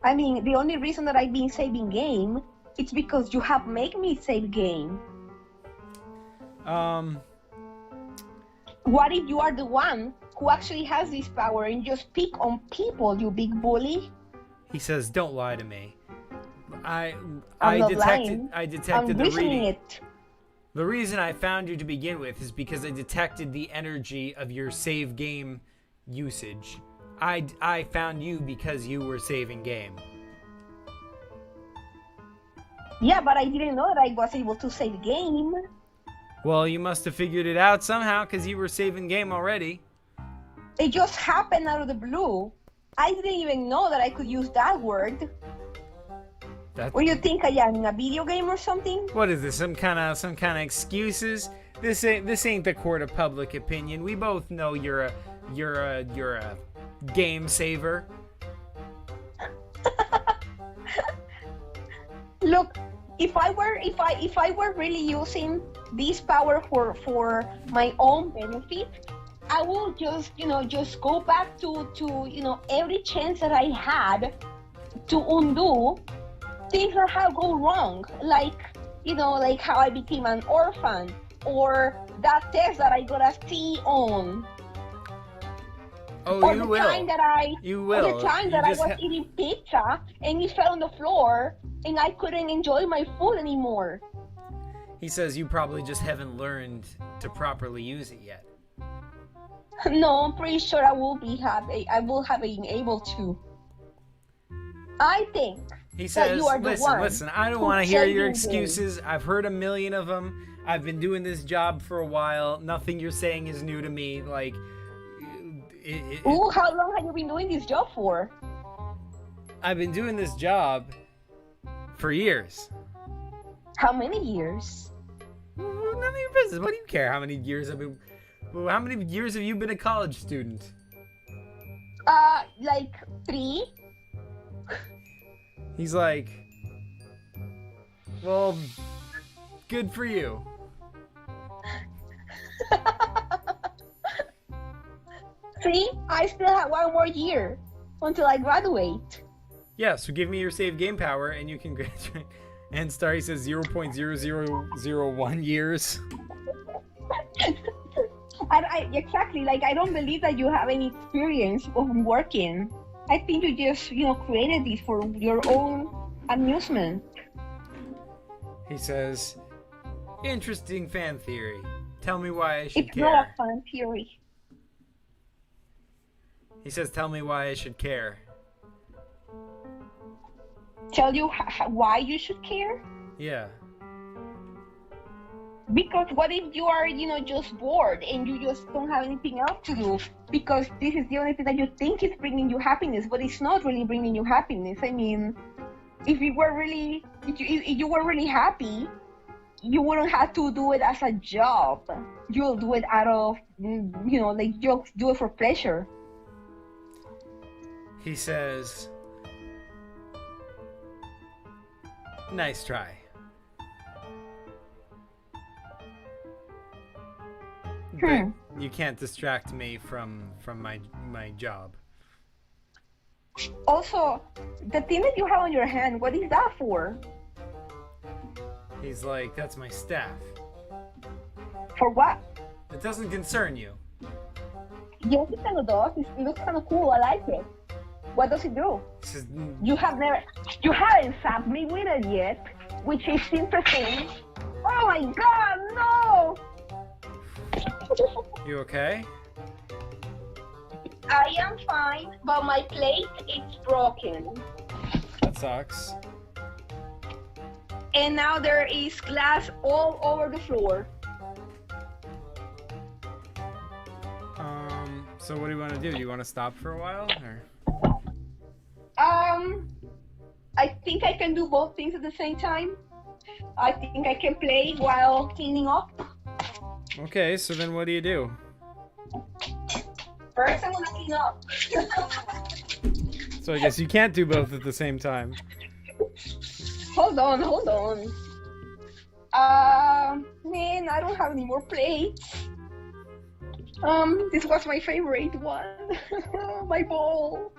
I mean, the only reason that I've been saving game, it's because you have made me save game. Um, What if you are the one who actually has this power and just pick on people, you big bully? he says, "Don't lie to me. I I'm I not detected lying. I I'm detected the reasoning reading. it. The reason I found you to begin with is because I detected the energy of your save game usage. I found you because you were saving game. Yeah, but I didn't know that I was able to save game. Well, you must have figured it out somehow because you were saving game already. It just happened out of the blue. I didn't even know that I could use that word. That, What do you think I am, in a video game or something? what is this? Some kind of excuses? This ain't the court of public opinion. We both know you're a game saver. Look, if I were really using this power for my own benefit, I will just go back to every chance that I had to undo things that have gone wrong, like how I became an orphan, or that test that I got a C on, Oh, or you the will. time that I You or will. the time You that I just was eating pizza and it fell on the floor and I couldn't enjoy my food anymore. He says you probably just haven't learned to properly use it yet. No, I'm pretty sure I will be happy. I will have been able to. I think He that says, you are the one listen, I don't who's want to hear your saving game. excuses. I've heard a million of them. I've been doing this job for a while. Nothing you're saying is new to me. Like, Ooh, how long have you been doing this job for? I've been doing this job for years. How many years? None of your business. What do you care how many years I've been... Well, how many years have you been a college student? Like 3? He's like, well, good for you. See, I still have 1 more year until I graduate. Yeah, so give me your save game power and you can graduate. And Starry says 0.0001 years. Exactly, like I don't believe that you have any experience of working. I think you just, created this for your own amusement. He says, interesting fan theory. Tell me why I should It's care. not a fun theory. He says, tell me why I should care. Tell you why you should care? Yeah. Because what if you are, just bored and you just don't have anything else to do? Because this is the only thing that you think is bringing you happiness, but it's not really bringing you happiness. I mean, if you were really happy, you wouldn't have to do it as a job. You'll do it out of, like you'll do it for pleasure. He says, nice try. But you can't distract me from my job. Also, the thing that you have on your hand, what is that for? He's like, that's my staff. For what? It doesn't concern you. Yes, it kind of does. It looks kind of cool. I like it. What does it do? He says, You haven't zapped me with it yet, which is interesting. Oh my god, no! you okay? I am fine, but my plate is broken. That sucks. And now there is glass all over the floor. So what do you want to do? Do you want to stop for a while? Or? I think I can do both things at the same time. I think I can play while cleaning up. Okay, so then what do you do? First, I'm gonna clean up. So I guess you can't do both at the same time. Hold on. Man, I don't have any more plates. This was my favorite one. My bowl.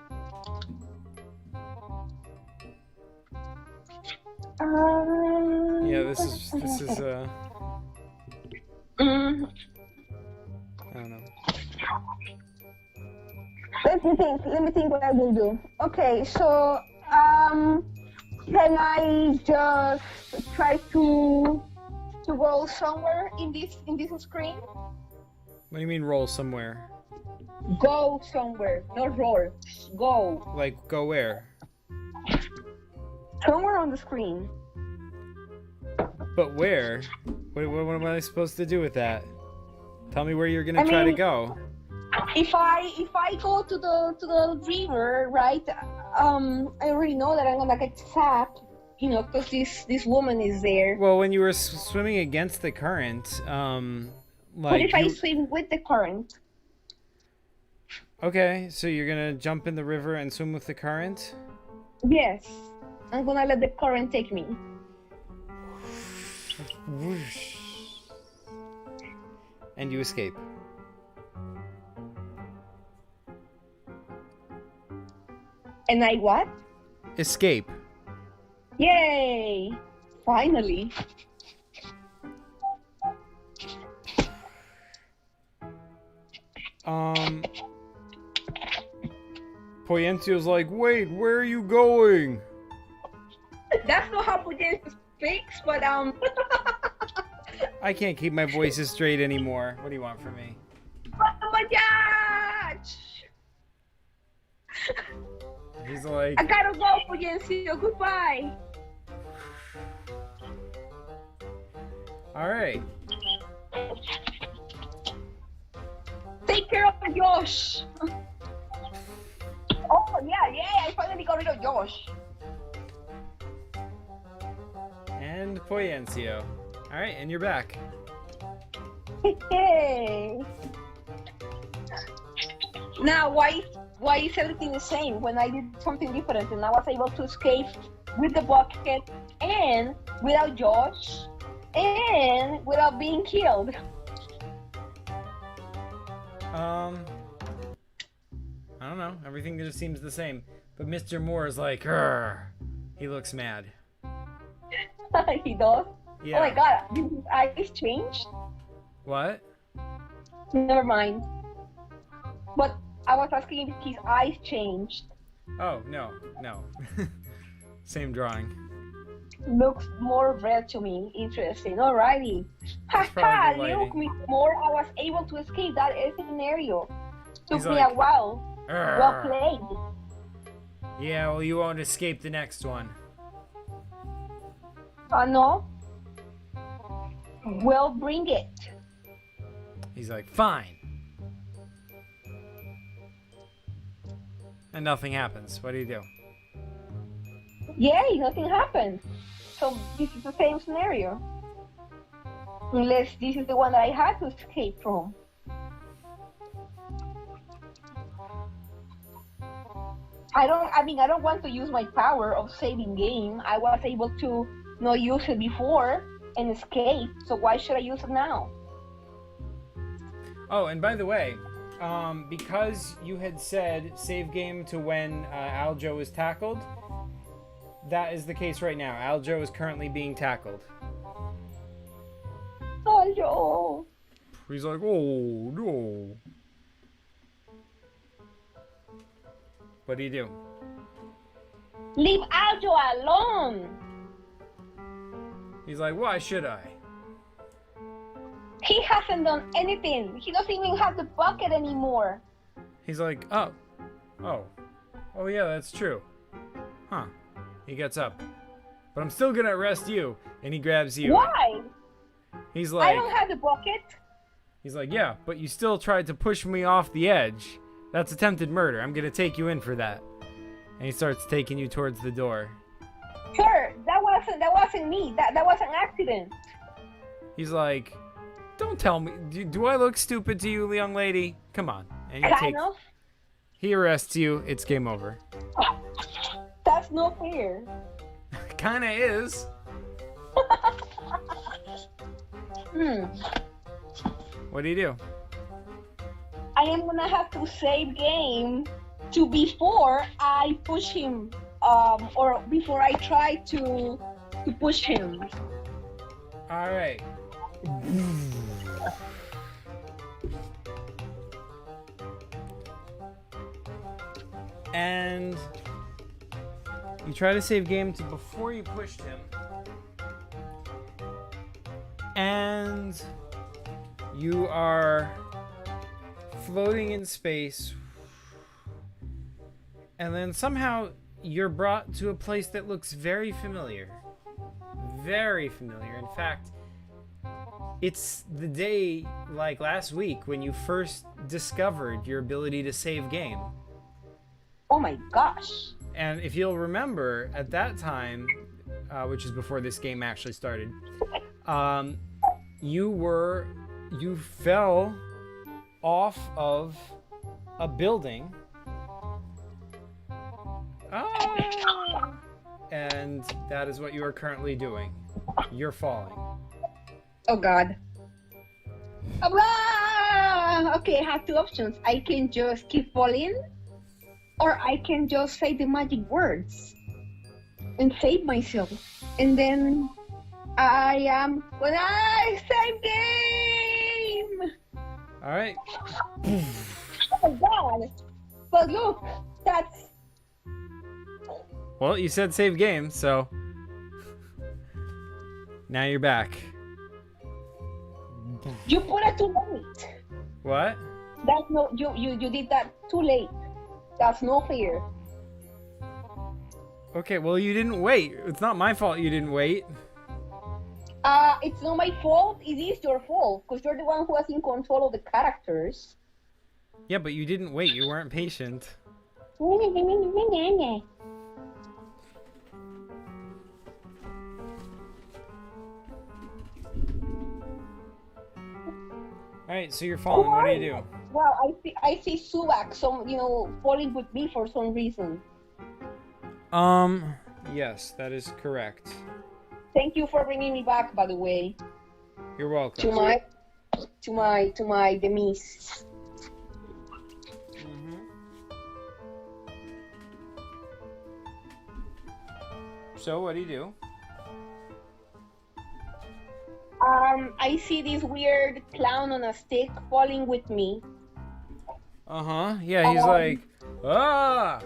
Yeah, this is Mm, I don't know. let me think what I will do. Okay, so can I just try to roll somewhere in this screen? What do you mean roll somewhere? Go somewhere, not roll. Go Like go where? somewhere on the screen. But where? What am I supposed to do with that? Tell me where you're gonna I try to mean, go. if I go to the river, right? I already know that I'm gonna get zapped, because this woman is there. Well, when you were swimming against the current, What like if I you. swim with the current? Okay, so you're gonna jump in the river and swim with the current? Yes, I'm gonna let the current take me. Whoosh. And you escape. And I what? Escape. Yay! Finally. Poyencio's like, wait, where are you going? That's not how Pudense speaks, but I can't keep my voices straight anymore. What do you want from me? oh my gosh! He's like, I gotta go, Pudencio. Goodbye. alright. Take care of Josh. Oh yeah, I finally got rid of Josh. And Poyencio. Alright, and you're back. Hey. Now, why is everything the same when I did something different and I was able to escape with the bucket and without Josh and without being killed? I don't know. Everything just seems the same. But Mr. Moore is like, "Grr." He looks mad. He does? Yeah. Oh my god, did his eyes change? What? Never mind. But I was asking if his eyes changed. Oh, no. Same drawing. Looks more red to me. Interesting. Alrighty. That's Haha, probably the look, lighting. Mr. Moore, I was able to escape that scenario. Took He's me like, a while. "Grr." Well played. Yeah, well, you won't escape the next one. No? Well, bring it. He's like, fine. And nothing happens. What do you do? Yay, nothing happened. So this is the same scenario. Unless this is the one that I had to escape from. I don't want to use my power of saving game. I was able to not use it before and escape, so why should I use it now? Oh, and by the way, because you had said save game to when Aljo is tackled, that is the case right now. Aljo is currently being tackled. Oh, no. He's like, oh, no. What do you do? Leave Aljo alone. He's like, why should I? He hasn't done anything. He doesn't even have the bucket anymore. He's like, oh, yeah, that's true. Huh. He gets up. But I'm still gonna arrest you. And he grabs you. Why? He's I like, don't have the bucket. he's like, yeah, but you still tried to push me off the edge. That's attempted murder. I'm gonna take you in for that. And he starts taking you towards the door. Sir, that wasn't me. That was an accident. He's like, don't tell me. Do I look stupid to you, young lady? Come on. And Kind of. he arrests you. It's game over. That's not fair. Kinda is. What do you do? I am gonna have to save game to before I push him, or before I try to push him. All right. And you try to save game to before you pushed him. And you are floating in space. And then somehow you're brought to a place that looks very familiar. Very familiar. In fact, it's the day like last week when you first discovered your ability to save game. Oh my gosh. And if you'll remember, at that time, which is before this game actually started, you fell off of a building. And that is what you are currently doing. You're falling. Oh god. Okay, I have two options. I can just keep falling, or I can just say the magic words and save myself. And then when I save game! Alright. Oh my god! But look, that's... Well, you said save game, so... Now you're back. You put it too late. What? That's no, you did that too late. That's no fair. Okay, well, you didn't wait. It's not my fault you didn't wait. It's not my fault. It is your fault, because you're the one who was in control of the characters. Yeah, but you didn't wait. You weren't patient. Alright, so you're falling. What do you do? Well, I see Subak, falling with me for some reason. Yes, that is correct. Thank you for bringing me back, by the way. You're welcome. To my demise. So, what do you do? I see this weird clown on a stick falling with me. Uh-huh. Yeah, he's like, ah!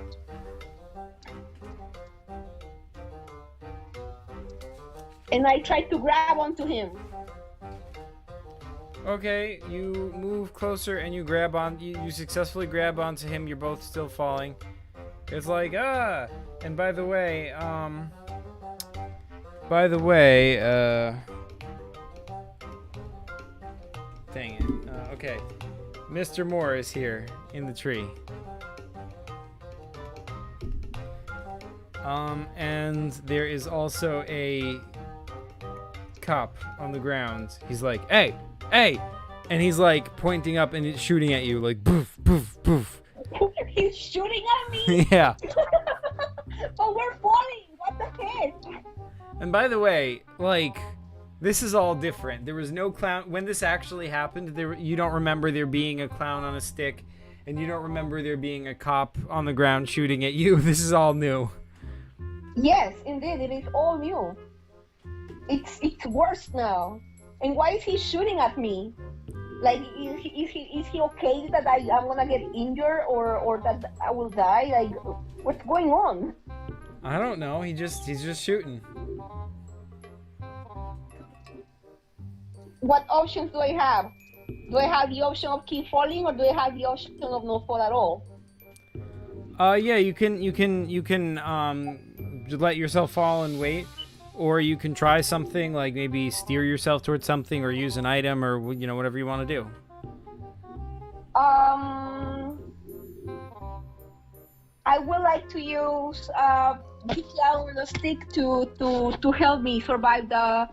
And I tried to grab onto him. Okay, you move closer and you grab on. You successfully grab onto him. You're both still falling. It's like, ah! And by the way, dang it. Okay. Mr. Moore is here in the tree. And there is also a cop on the ground. He's like, hey! Hey! And he's like pointing up and he's shooting at you like poof, poof, poof. He's shooting at me? Yeah. But we're falling! What the heck? And by the way, like, this is all different. There was no clown when this actually happened. You don't remember there being a clown on a stick, and you don't remember there being a cop on the ground shooting at you. This is all new. Yes, indeed, it is all new. It's worse now. And why is he shooting at me? Like, is he okay that I'm gonna get injured or that I will die? Like, what's going on? I don't know. He's just shooting. What options do I have? Do I have the option of keep falling, or do I have the option of no fall at all? Yeah, you can let yourself fall and wait, or you can try something like maybe steer yourself towards something, or use an item, or whatever you want to do. I would like to use the clown on a stick to help me survive the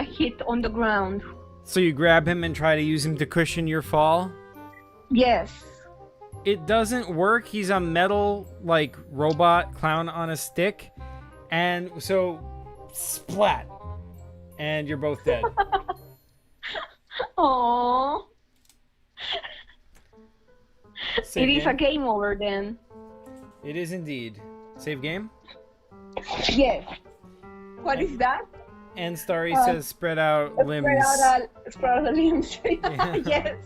hit on the ground. So you grab him and try to use him to cushion your fall? Yes. It doesn't work. He's a metal, like, robot clown on a stick. And so, splat. And you're both dead. Aww. It is a game over then. It is indeed. Save game? Yes. What is that? And Starry Uh, says spread out limbs. spread out the limbs. Yeah. Yes.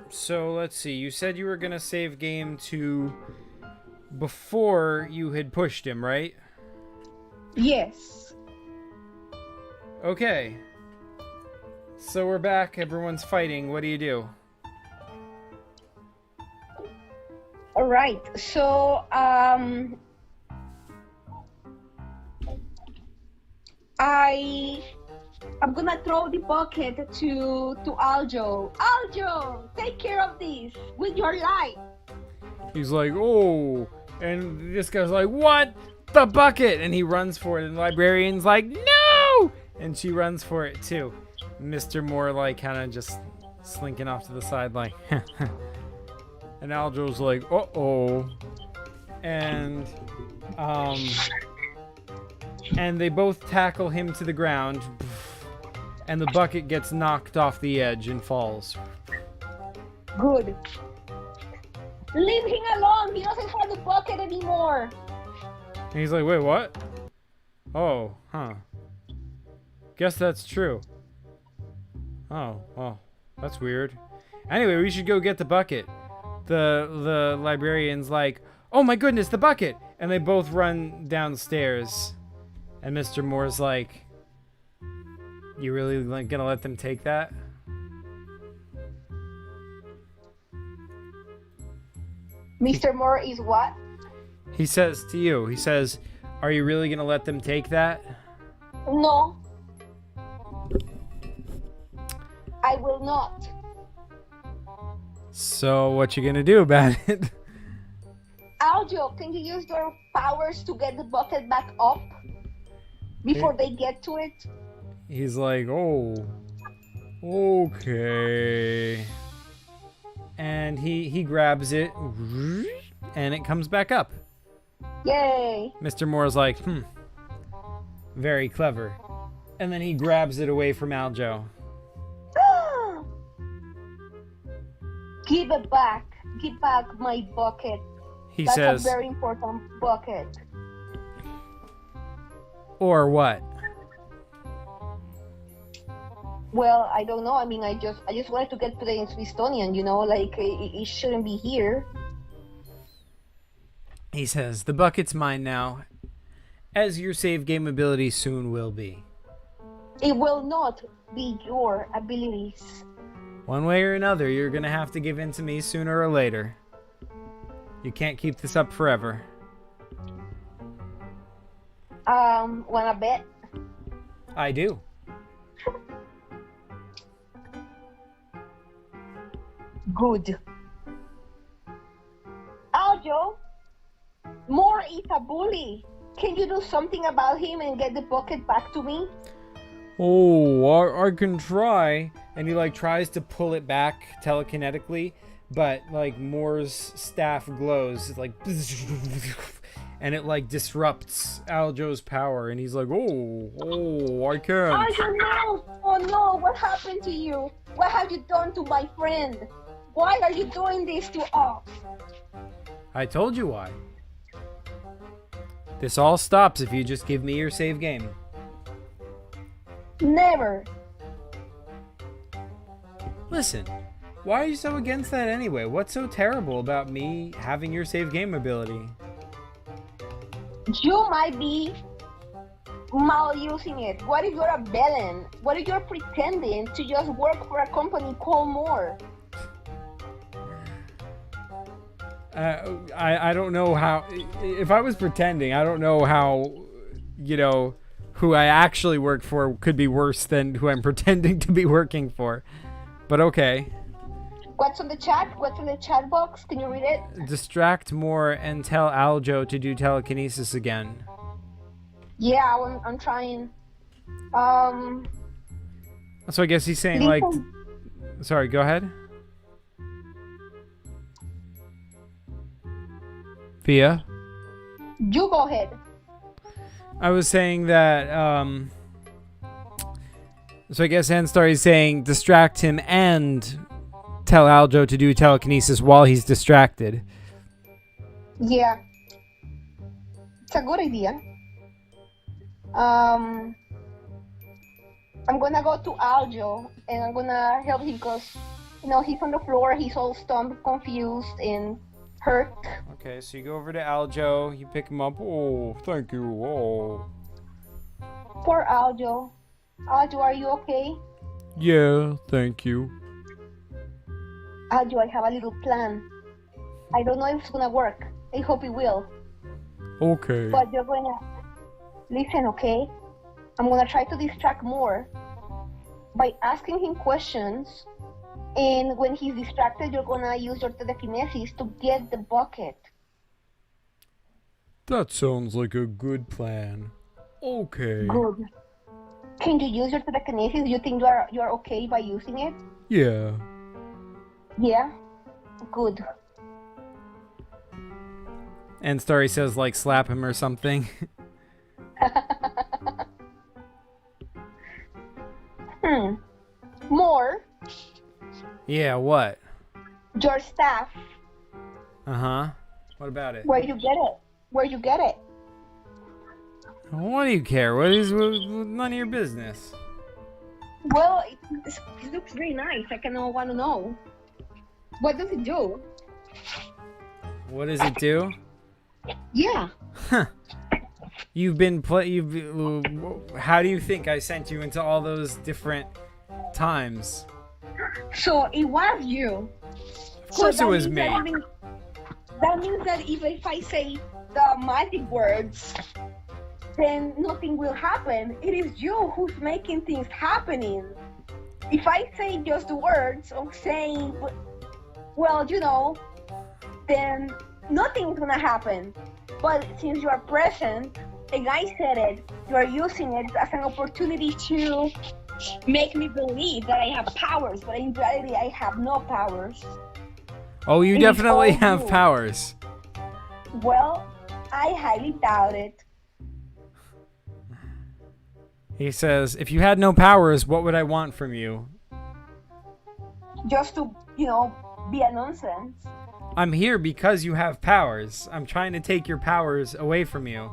So let's see. You said you were gonna save game to before you had pushed him, right? Yes. Okay. So we're back. Everyone's fighting. What do you do? All right. So I'm gonna throw the bucket to Aljo. Aljo, take care of this with your life. He's like, oh, and this guy's like, what? The bucket! And he runs for it, and the librarian's like, no! And she runs for it too. Mr. Moore like kind of just slinking off to the side like, and Aljo's like, uh-oh. And they both tackle him to the ground, and the bucket gets knocked off the edge and falls. Good. Leave him alone. He doesn't have the bucket anymore. And he's like, wait, what? Oh, huh. Guess that's true. Oh, well, that's weird. Anyway, we should go get the bucket. The librarian's like, oh my goodness, the bucket! And they both run downstairs. And Mr. Moore's like, you really gonna let them take that? Mr. Moore is what? He says to you, he says, are you really gonna let them take that? No. I will not. So what you gonna do about it? Aljo, can you use your powers to get the bucket back up before they get to it? He's like, oh, okay. And he grabs it, and it comes back up. Yay. Mr. Moore's like, very clever. And then he grabs it away from Aljo. Give it back. Give back my bucket. He That's says, a very important bucket. or what? Well, I don't know. I mean, I just wanted to get to the Smithsonian, you know, like it shouldn't be here. He says, the bucket's mine now, as your save game ability soon will be. It will not be your abilities. One way or another, you're gonna have to give in to me sooner or later. You can't keep this up forever. Wanna bet? I do. Good. Aljo, Moore is a bully. Can you do something about him and get the bucket back to me? Oh, I can try. And he like tries to pull it back telekinetically, but like Moore's staff glows. It's like, and it like disrupts Aljo's power. And he's like, oh, I can't. Aljo, no! Oh no, what happened to you? What have you done to my friend? Why are you doing this to us? I told you why. This all stops if you just give me your save game. Never. Listen, why are you so against that anyway? What's so terrible about me having your save game ability? You might be malusing it. What if you're a villain? What if you're pretending to just work for a company called Moore? I don't know how. If I was pretending, I don't know how, who I actually work for could be worse than who I'm pretending to be working for. But okay. What's on the chat? What's in the chat box? Can you read it? Distract Moore and tell Aljo to do telekinesis again. Yeah, I'm trying. So I guess he's saying sorry, go ahead. Via? You go ahead. I was saying that, so I guess Anstar is saying distract him and tell Aljo to do telekinesis while he's distracted. Yeah, it's a good idea. Um, I'm gonna go to Aljo and I'm gonna help him because, he's on the floor, he's all stumped, confused, and hurt. Okay, so you go over to Aljo, you pick him up. Oh, thank you. Oh. Poor Aljo. Aljo, are you okay? Yeah, thank you. Aljo, I have a little plan. I don't know if it's gonna work. I hope it will. Okay. But you're gonna listen, okay? I'm gonna try to distract more by asking him questions, and when he's distracted, you're gonna use your telekinesis to get the bucket. That sounds like a good plan. Okay. Good. Can you use your telekinesis? You think you're okay by using it? Yeah. Yeah? Good. And Starry says, like, slap him or something. More. Yeah, what? Your staff. Uh-huh. What about it? Where you get it? Where you get it? What do you care? None of your business. Well, it looks very nice. I kind of want to know. What does it do? What does it do? Yeah. Huh. How do you think I sent you into all those different times? So it was you. Of course it was me. That means that if I say the magic words, then nothing will happen. It is you who's making things happening. If I say just the words of saying, well, then nothing's gonna happen. But since you are present, and I said it, you are using it as an opportunity to make me believe that I have powers, but in reality I have no powers. Oh, you It is definitely all have you. powers. Well, I highly doubt it. He says, if you had no powers, what would I want from you? Just to, be a nonsense. I'm here because you have powers. I'm trying to take your powers away from you.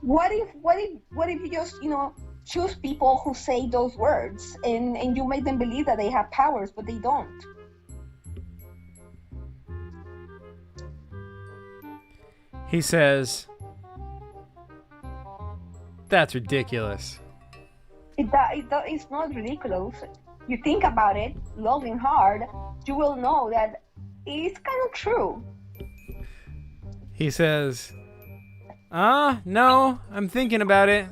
What if you just, choose people who say those words and you make them believe that they have powers, but they don't? He says, that's ridiculous. It's not ridiculous. You think about it long and hard, you will know that it's kind of true. He says, no, I'm thinking about it.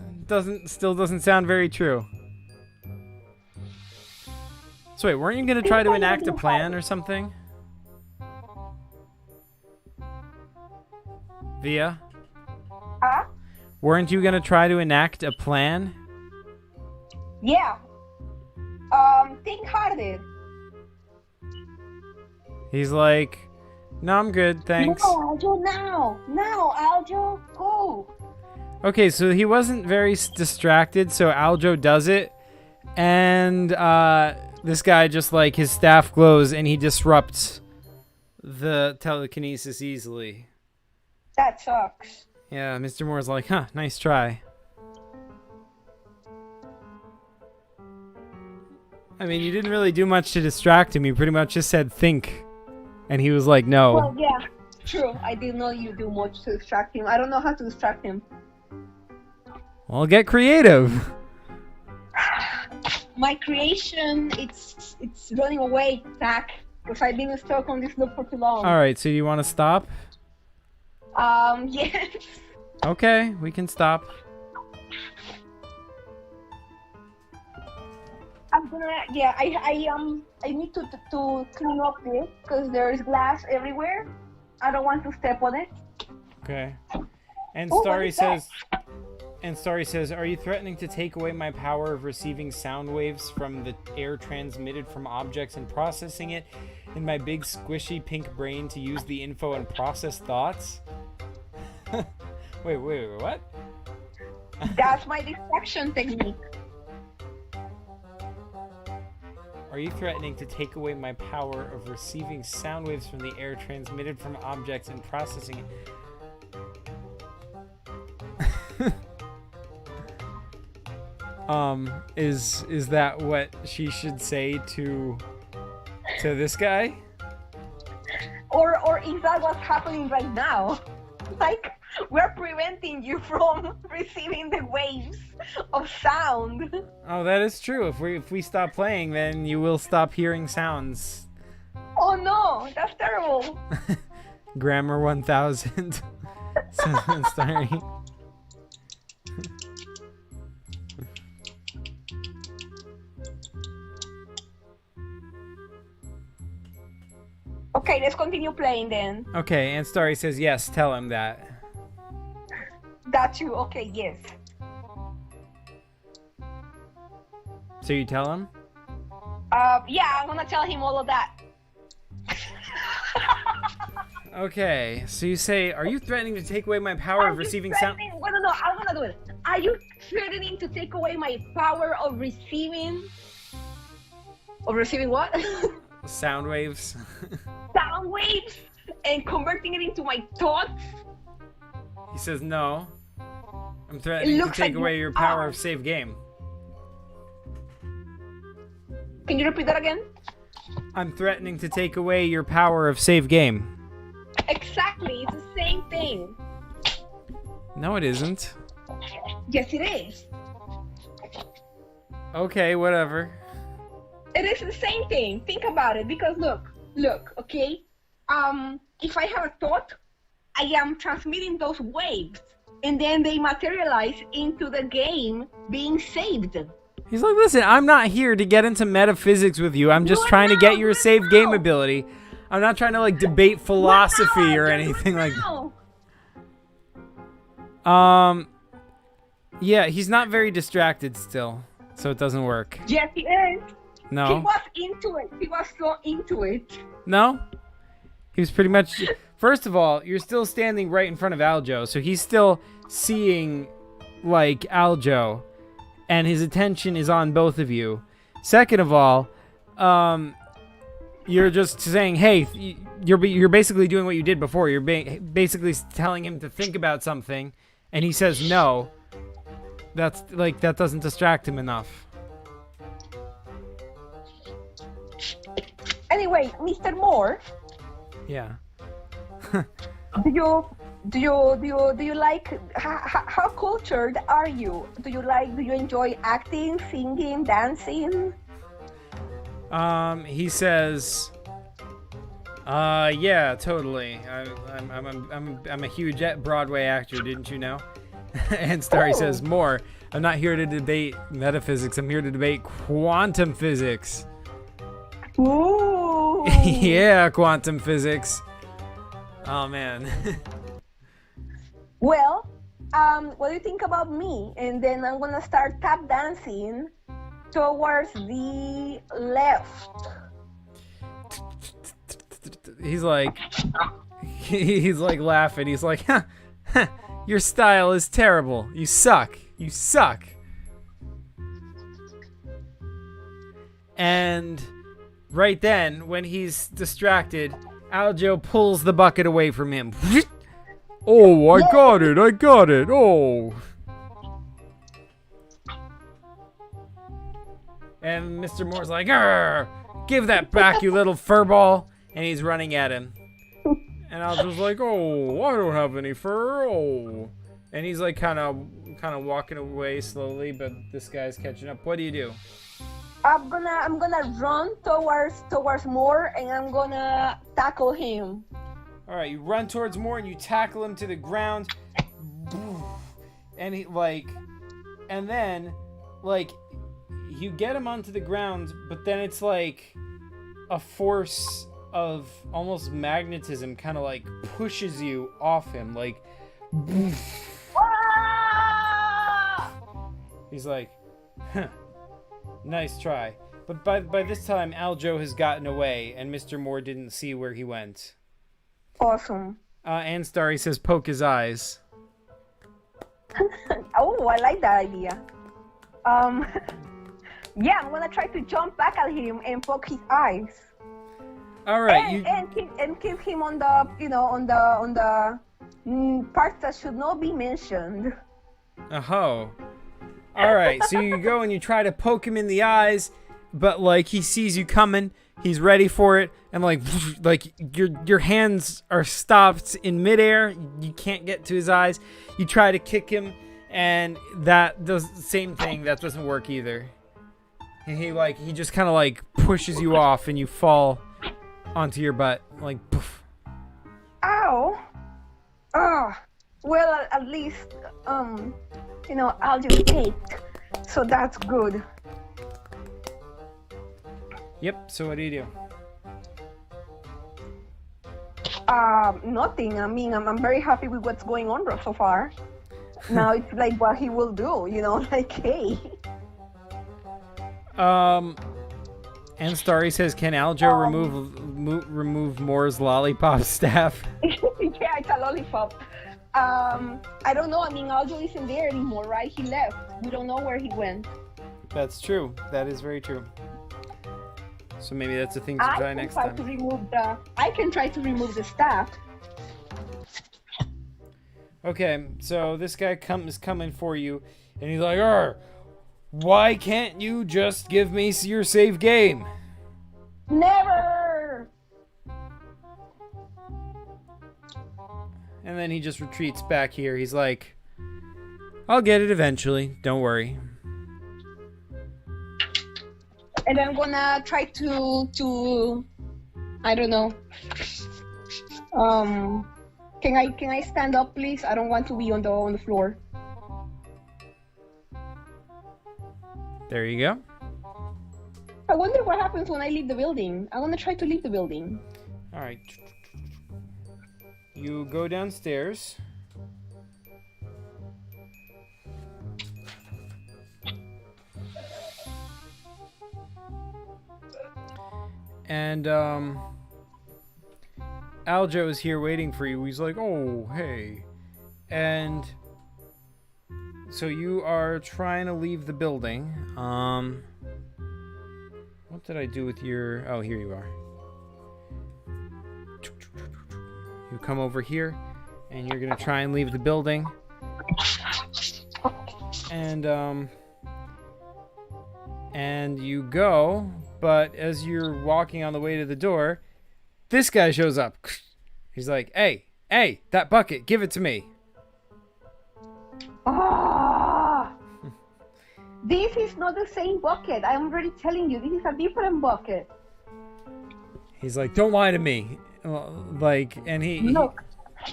Still doesn't sound very true. So wait, weren't you going to try to enact a plan or something? Via? Weren't you going to try to enact a plan? Yeah. Think harder. He's like, no, I'm good, thanks. No, Aljo, now, Aljo, go. Okay, so he wasn't very distracted, so Aljo does it, and this guy just like his staff glows and he disrupts the telekinesis easily. That sucks. Yeah, Mr. Moore's like, huh, nice try. I mean, you didn't really do much to distract him. You pretty much just said think. And he was like, no. Well, yeah, true. I didn't know you do much to distract him. I don't know how to distract him. Well, get creative. My creation, it's running away, Zach, because I've been stuck on this loop for too long. All right, so you want to stop? Yes. Okay, we can stop. I'm gonna, I need to clean up this because there's glass everywhere. I don't want to step on it. Okay. And Oh, Starry what is that? says, are you threatening to take away my power of receiving sound waves from the air transmitted from objects and processing it in my big squishy pink brain to use the info and process thoughts? Wait, what? That's my distraction technique. Are you threatening to take away my power of receiving sound waves from the air transmitted from objects and processing it? Is that what she should say to this guy? Or is that what's happening right now? Like, we're preventing you from receiving the waves of sound. Oh, that is true. If we stop playing, then you will stop hearing sounds. Oh no, that's terrible. Grammar 1000. Sorry. Okay, let's continue playing then. Okay, and Starry says yes. Tell him that. Got you. Okay, yes. So you tell him? Yeah, I'm gonna tell him all of that. Okay, so you say, are you threatening to take away my power of receiving sound? Well, no, I'm gonna do it. Are you threatening to take away my power of receiving? Of receiving what? Sound waves. Sound waves and converting it into my thoughts? He says no. I'm threatening to take away your power of save game. Can you repeat that again? I'm threatening to take away your power of save game. Exactly, it's the same thing. No, it isn't. Yes, it is. Okay, whatever. It is the same thing. Think about it, because look, okay? If I have a thought, I am transmitting those waves, and then they materialize into the game being saved. He's like, listen, I'm not here to get into metaphysics with you. I'm just trying to get your save game ability. I'm not trying to like debate philosophy or anything like that. Yeah, he's not very distracted still, so it doesn't work. Yes, he is. No. He was into it. He was so into it. No? He was pretty much... First of all, you're still standing right in front of Aljo, so he's still seeing, like, Aljo, and his attention is on both of you. Second of all, you're just saying, hey, you're basically doing what you did before. You're basically telling him to think about something, and he says no. That's, like, that doesn't distract him enough. Anyway, Mr. Moore. Yeah. Do you like how cultured are you? Do you enjoy acting, singing, dancing? He says, yeah, totally. I'm a huge Broadway actor, didn't you know? And Starry says, more. I'm not here to debate metaphysics. I'm here to debate quantum physics. Ooh. Yeah, quantum physics. Oh man. Well, what do you think about me? And then I'm gonna start tap dancing towards the left. He's like laughing. He's like, your style is terrible. You suck. You suck. And right then, when he's distracted, Aljo pulls the bucket away from him. Oh, I got it. Oh. And Mr. Moore's like, "Arr, give that back, you little furball." And he's running at him. And Aljo's like, oh, I don't have any fur. Oh. And he's like kind of walking away slowly, but this guy's catching up. What do you do? I'm gonna run towards Moore, and I'm gonna tackle him. All right, you run towards Moore and you tackle him to the ground, and and then you get him onto the ground, but then it's like a force of almost magnetism kind of like pushes you off him, like. He's like, huh. Nice try. But by this time, Aljo has gotten away, and Mr. Moore didn't see where he went. Awesome. And Starry says, poke his eyes. Oh, I like that idea. Yeah, I'm gonna try to jump back at him and poke his eyes. All right, And keep him on the parts that should not be mentioned. Oh. All right, so you go and you try to poke him in the eyes, but like he sees you coming, he's ready for it, and like your hands are stopped in midair. You can't get to his eyes. You try to kick him, and that does the same thing. That doesn't work either. And he just kind of like pushes you off, and you fall onto your butt, like poof. Ow! Well, at least I'll just take. So that's good. Yep. So what do you do? Nothing. I mean, I'm very happy with what's going on so far. Now it's like what he will do, like, hey. And Starry says, "Can Aljo remove Moore's lollipop staff?" Yeah, it's a lollipop. I don't know. I mean, Aljo isn't there anymore, right? He left. We don't know where he went. That's true. That is very true. So maybe that's a thing to try next time. I can try to remove the staff. Okay, so this guy is coming for you, and he's like, "Arr, why can't you just give me your save game?" Never! And then he just retreats back here. He's like, "I'll get it eventually. Don't worry." And I'm gonna try to I don't know. Can I stand up, please? I don't want to be on the floor. There you go. I wonder what happens when I leave the building. I'm gonna try to leave the building. All right. You go downstairs. And Aljo is here waiting for you. He's like, "Oh, hey." And so you are trying to leave the building. What did I do with your... Oh, here you are. You come over here, and you're gonna try and leave the building. And you go, but as you're walking on the way to the door, this guy shows up. He's like, hey, that bucket, give it to me. This is not the same bucket. I'm already telling you, this is a different bucket. He's like, don't lie to me. And Look,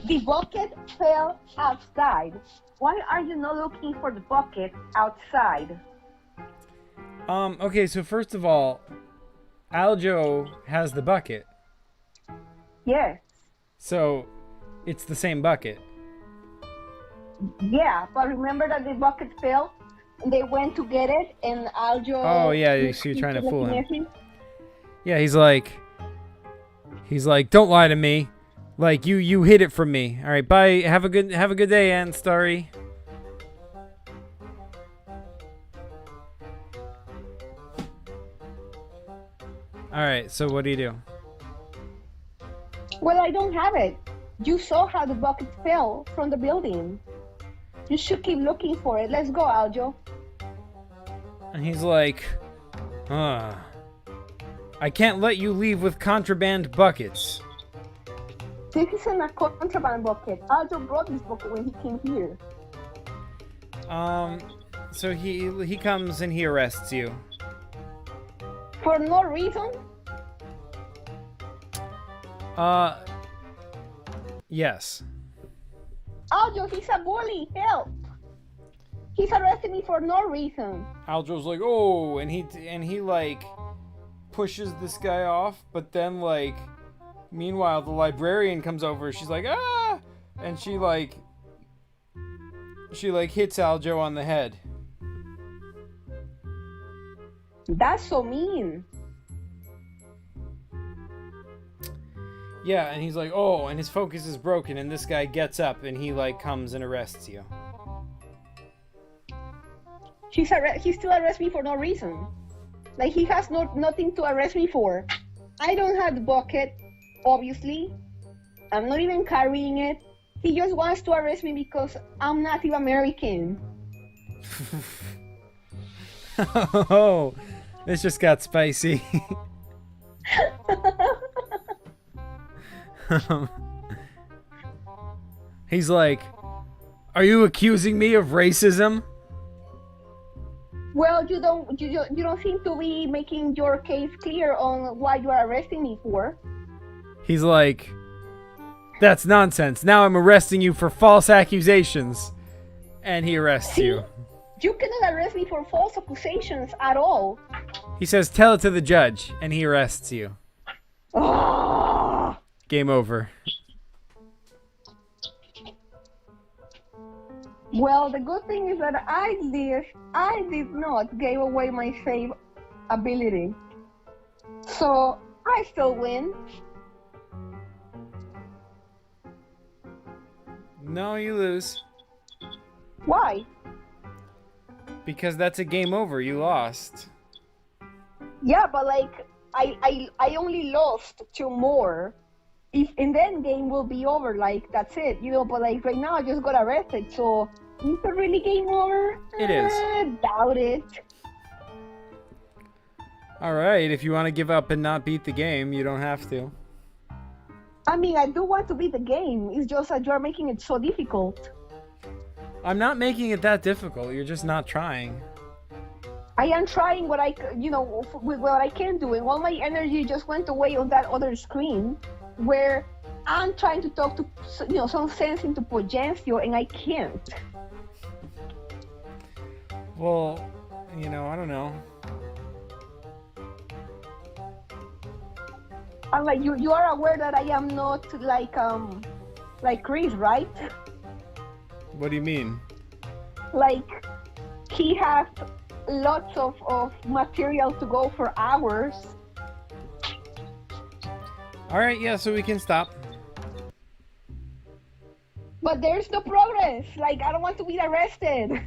the bucket fell outside. Why are you not looking for the bucket outside? Okay, so first of all, Aljo has the bucket. Yes. So, it's the same bucket. Yeah, but remember that the bucket fell? And they went to get it, and Aljo... Oh, yeah, so you're trying to fool him. Yeah, he's like, don't lie to me. Like, you hid it from me. All right, bye. Have a good day, Aunt Starry. All right, so what do you do? Well, I don't have it. You saw how the bucket fell from the building. You should keep looking for it. Let's go, Aljo. And he's like, I can't let you leave with contraband buckets. This isn't a contraband bucket. Aljo brought this bucket when he came here. So he comes and he arrests you. For no reason? Yes. Aljo, he's a bully. Help! He's arresting me for no reason. Aljo's like, oh, and he like pushes this guy off, but then like, meanwhile the librarian comes over. She's like, ah, and she hits Aljo on the head. That's so mean. Yeah, and he's like, oh, and his focus is broken, and this guy gets up and he like comes and arrests you. He still arrests me for no reason. Like he has nothing to arrest me for. I don't have the bucket, obviously. I'm not even carrying it. He just wants to arrest me because I'm Native American. Oh, this just got spicy. He's like, "Are you accusing me of racism?" Well, you don't seem to be making your case clear on what you are arresting me for. He's like, "That's nonsense. Now I'm arresting you for false accusations." And he arrests you. You cannot arrest me for false accusations at all. He says, "Tell it to the judge," and he arrests you. Oh. Game over. Well, the good thing is that I did not give away my save ability. So I still win. No, you lose. Why? Because that's a game over. You lost. Yeah, but like I only lost 2 more. If and then game will be over, like that's it, you know, but like right now I just got arrested, so is it really game over? It is. Doubt it. Alright, if you want to give up and not beat the game, you don't have to. I mean, I do want to beat the game, it's just that you're making it so difficult. I'm not making it that difficult, you're just not trying. I am trying what with what I can do, and all my energy just went away on that other screen where I'm trying to talk to, some sense into Pogencio, and I can't. Well, I don't know. I'm like, you are aware that I am not like Chris, right? What do you mean? Like, he has lots of material to go for hours. Alright, yeah, so we can stop. But there's no progress. Like, I don't want to be arrested.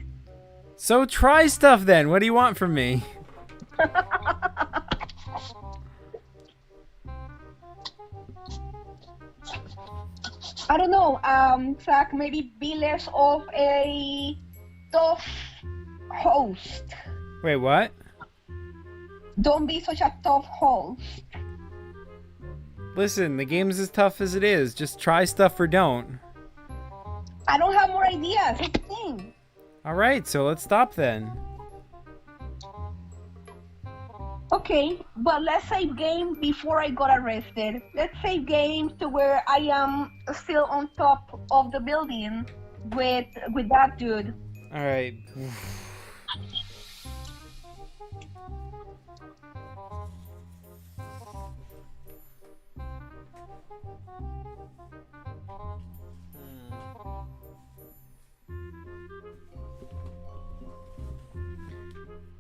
So try stuff then. What do you want from me? I don't know, Zach, maybe be less of a tough host. Wait, what? Don't be such a tough host. Listen, the game's as tough as it is. Just try stuff or don't. I don't have more ideas, that's the thing. Alright, so let's stop then. Okay, but let's save game before I got arrested. Let's save game to where I am still on top of the building with that dude. Alright.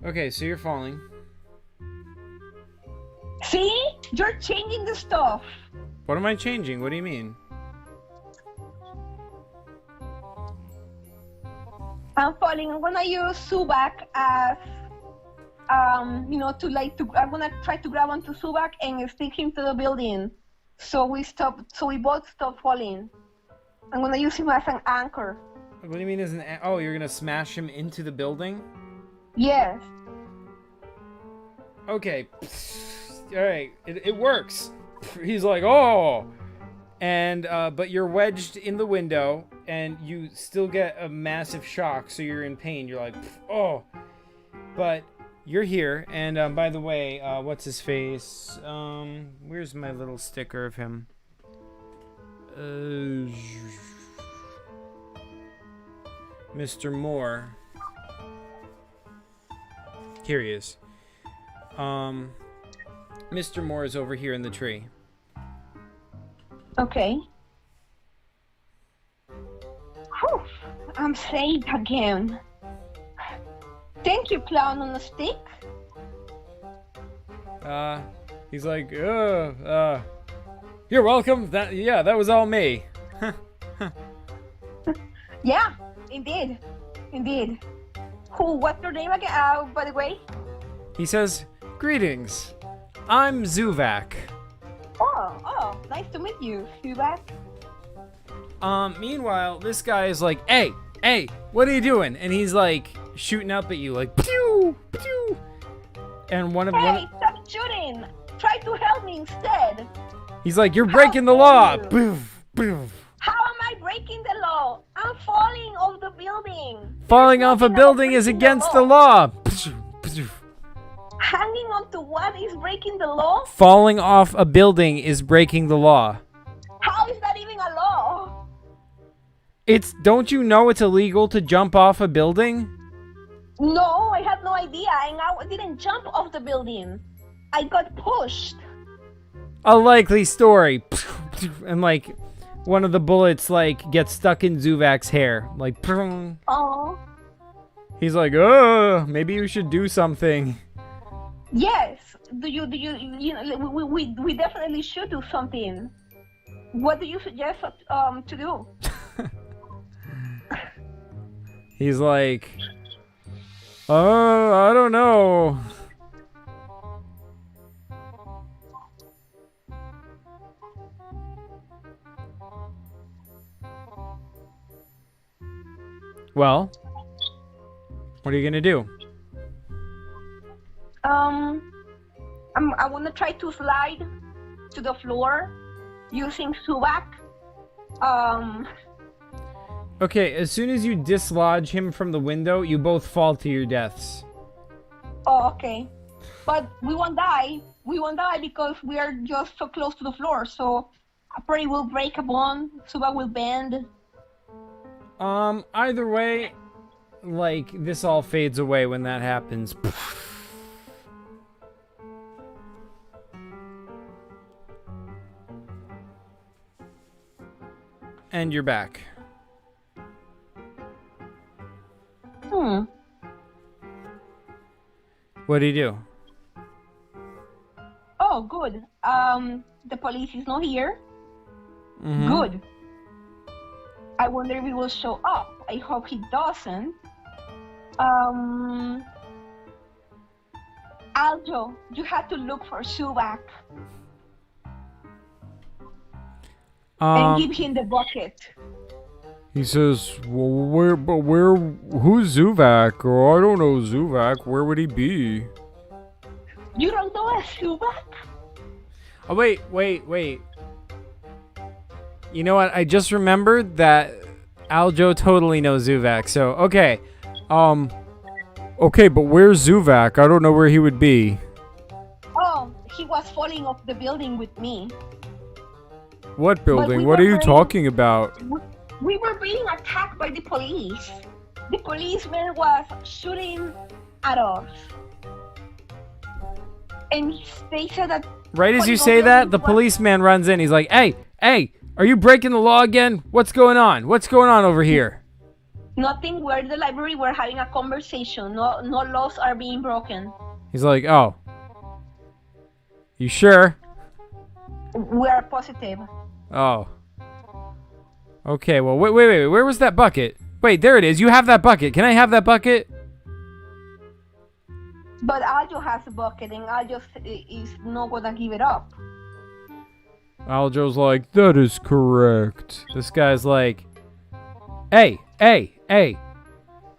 Okay, so you're falling. See? You're changing the stuff. What am I changing? What do you mean? I'm falling. I'm gonna use Subak as I'm gonna try to grab onto Subak and stick him to the building. So we both stop falling. I'm gonna use him as an anchor. What do you mean oh, you're gonna smash him into the building? Yes. Okay. Alright, it works. He's like, oh! And, but you're wedged in the window, and you still get a massive shock, so you're in pain. You're like, oh! But you're here, and, by the way, what's his face? Where's my little sticker of him? Mr. Moore. Here he is. Mr. Moore is over here in the tree. Okay. Whew, I'm saved again. Thank you, clown on a stick. He's like, you're welcome. That was all me. Yeah, indeed. What's your name again? By the way? He says, Greetings. I'm Zuvak. Oh, nice to meet you, Hubert. Meanwhile, this guy is like, hey, what are you doing? And he's like shooting up at you, like, pew, pew. And Hey, stop shooting! Try to help me instead. he's like, you're How breaking the dare law. you? Poof, poof. How am I breaking the law? I'm falling off the building. Falling There's off a nothing building about is breaking against the law. Hanging on to what is breaking the law? Falling off a building is breaking the law. How is that even a law? Don't you know it's illegal to jump off a building? No, I had no idea, and I didn't jump off the building. I got pushed. A likely story. And like one of the bullets like gets stuck in Zuvak's hair. Like Oh. he's like, oh, maybe you should do something. Yes. You know, we definitely should do something. What do you suggest to do? He's like, oh, I don't know. Well, what are you gonna do? I want to try to slide to the floor using Subak. Okay, as soon as you dislodge him from the window, you both fall to your deaths. Oh, okay. But we won't die. We won't die because we are just so close to the floor. So probably will break a bone. Subak will bend. Either way, like, this all fades away when that happens. And you're back. What do you do? Oh, good. The police is not here. Mm-hmm. Good. I wonder if he will show up. I hope he doesn't. Aljo, you have to look for Subak and give him the bucket. He says, well, who's Zuvak? Oh, I don't know Zuvak. Where would he be? You don't know a Subak? Oh, wait. You know what? I just remembered that Aljo totally knows Zuvak. So, okay. Okay, but where's Zuvak? I don't know where he would be. Oh, he was falling off the building with me. What building? What are you talking about? We were being attacked by the police. The policeman was shooting at us. And they said that... Right as you say that, the policeman runs in. He's like, hey, are you breaking the law again? What's going on? What's going on over here? Nothing. We're in the library. We're having a conversation. No laws are being broken. He's like, oh. You sure? We are positive. Oh. Okay, well, wait. Where was that bucket? Wait, there it is. You have that bucket. Can I have that bucket? But Aljo has a bucket, and Aljo is not gonna give it up. Aljo's like, that is correct. This guy's like, hey.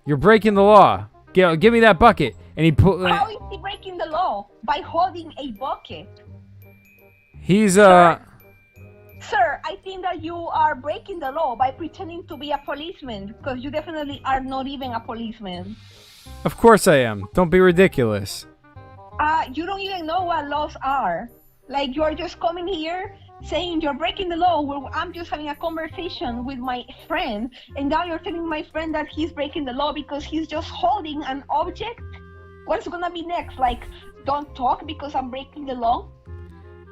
You're breaking the law. Give me that bucket. And he put. How is he breaking the law? By holding a bucket. He's Sir, I think that you are breaking the law by pretending to be a policeman, because you definitely are not even a policeman. Of course I am. Don't be ridiculous. You don't even know what laws are. Like, you're just coming here saying you're breaking the law. Well, I'm just having a conversation with my friend, and now you're telling my friend that he's breaking the law because he's just holding an object? What's gonna be next? Like, don't talk because I'm breaking the law?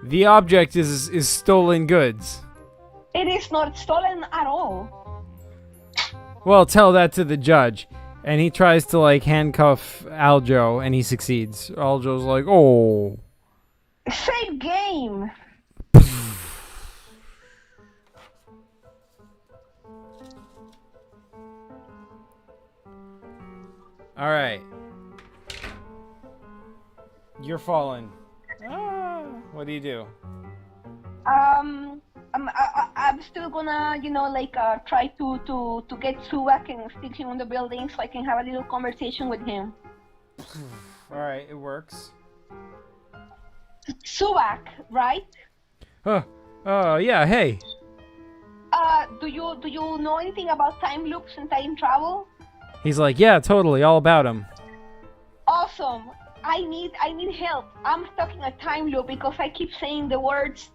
The object is stolen goods. It is not stolen at all. Well, tell that to the judge. And he tries to, like, handcuff Aljo, and he succeeds. Aljo's like, oh. Same game. All right. You're fallen. Ah, what do you do? I'm still gonna, try to get Subak and stick him on the building so I can have a little conversation with him. All right, it works. Subak, right? Yeah, hey. Do you know anything about time loops and time travel? He's like, yeah, totally, all about him. Awesome. I need help. I'm stuck in a time loop because I keep saying the words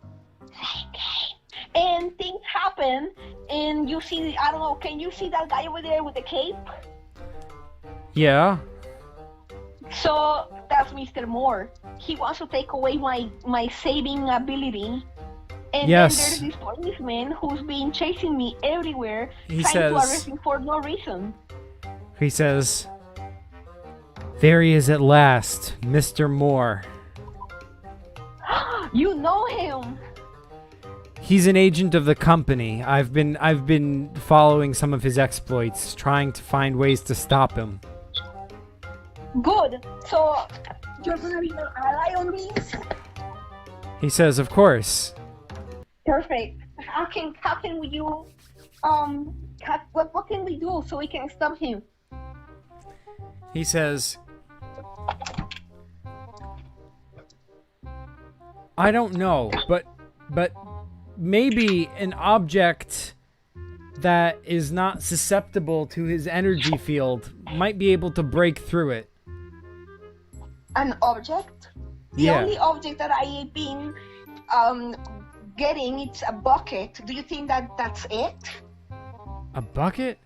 and things happen, and you see, I don't know, can you see that guy over there with the cape? Yeah. So that's Mr. Moore. He wants to take away my saving ability. And yes. Then there's this policeman who's been chasing me everywhere, trying to arrest me for no reason. He says, there he is at last, Mr. Moore. You know him. He's an agent of the company. I've been following some of his exploits, trying to find ways to stop him. Good. So you're gonna be an ally on this? He says, of course. Perfect. How can we what can we do so we can stop him? He says, I don't know, but maybe an object that is not susceptible to his energy field might be able to break through it. An object? The only object that I've been getting, it's a bucket. Do you think that that's it? A bucket?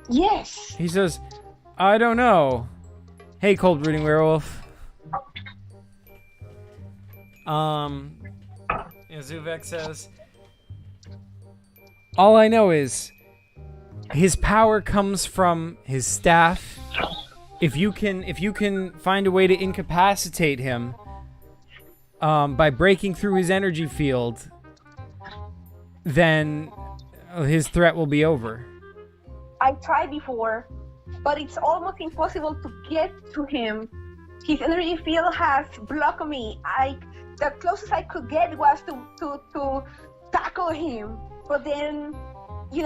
Yes. He says, I don't know. Hey, cold brooding werewolf. Zuvek says, all I know is his power comes from his staff. If you can find a way to incapacitate him by breaking through his energy field, then his threat will be over. I tried before, but it's almost impossible to get to him. His energy field has blocked me. The closest I could get was to tackle him, but then, he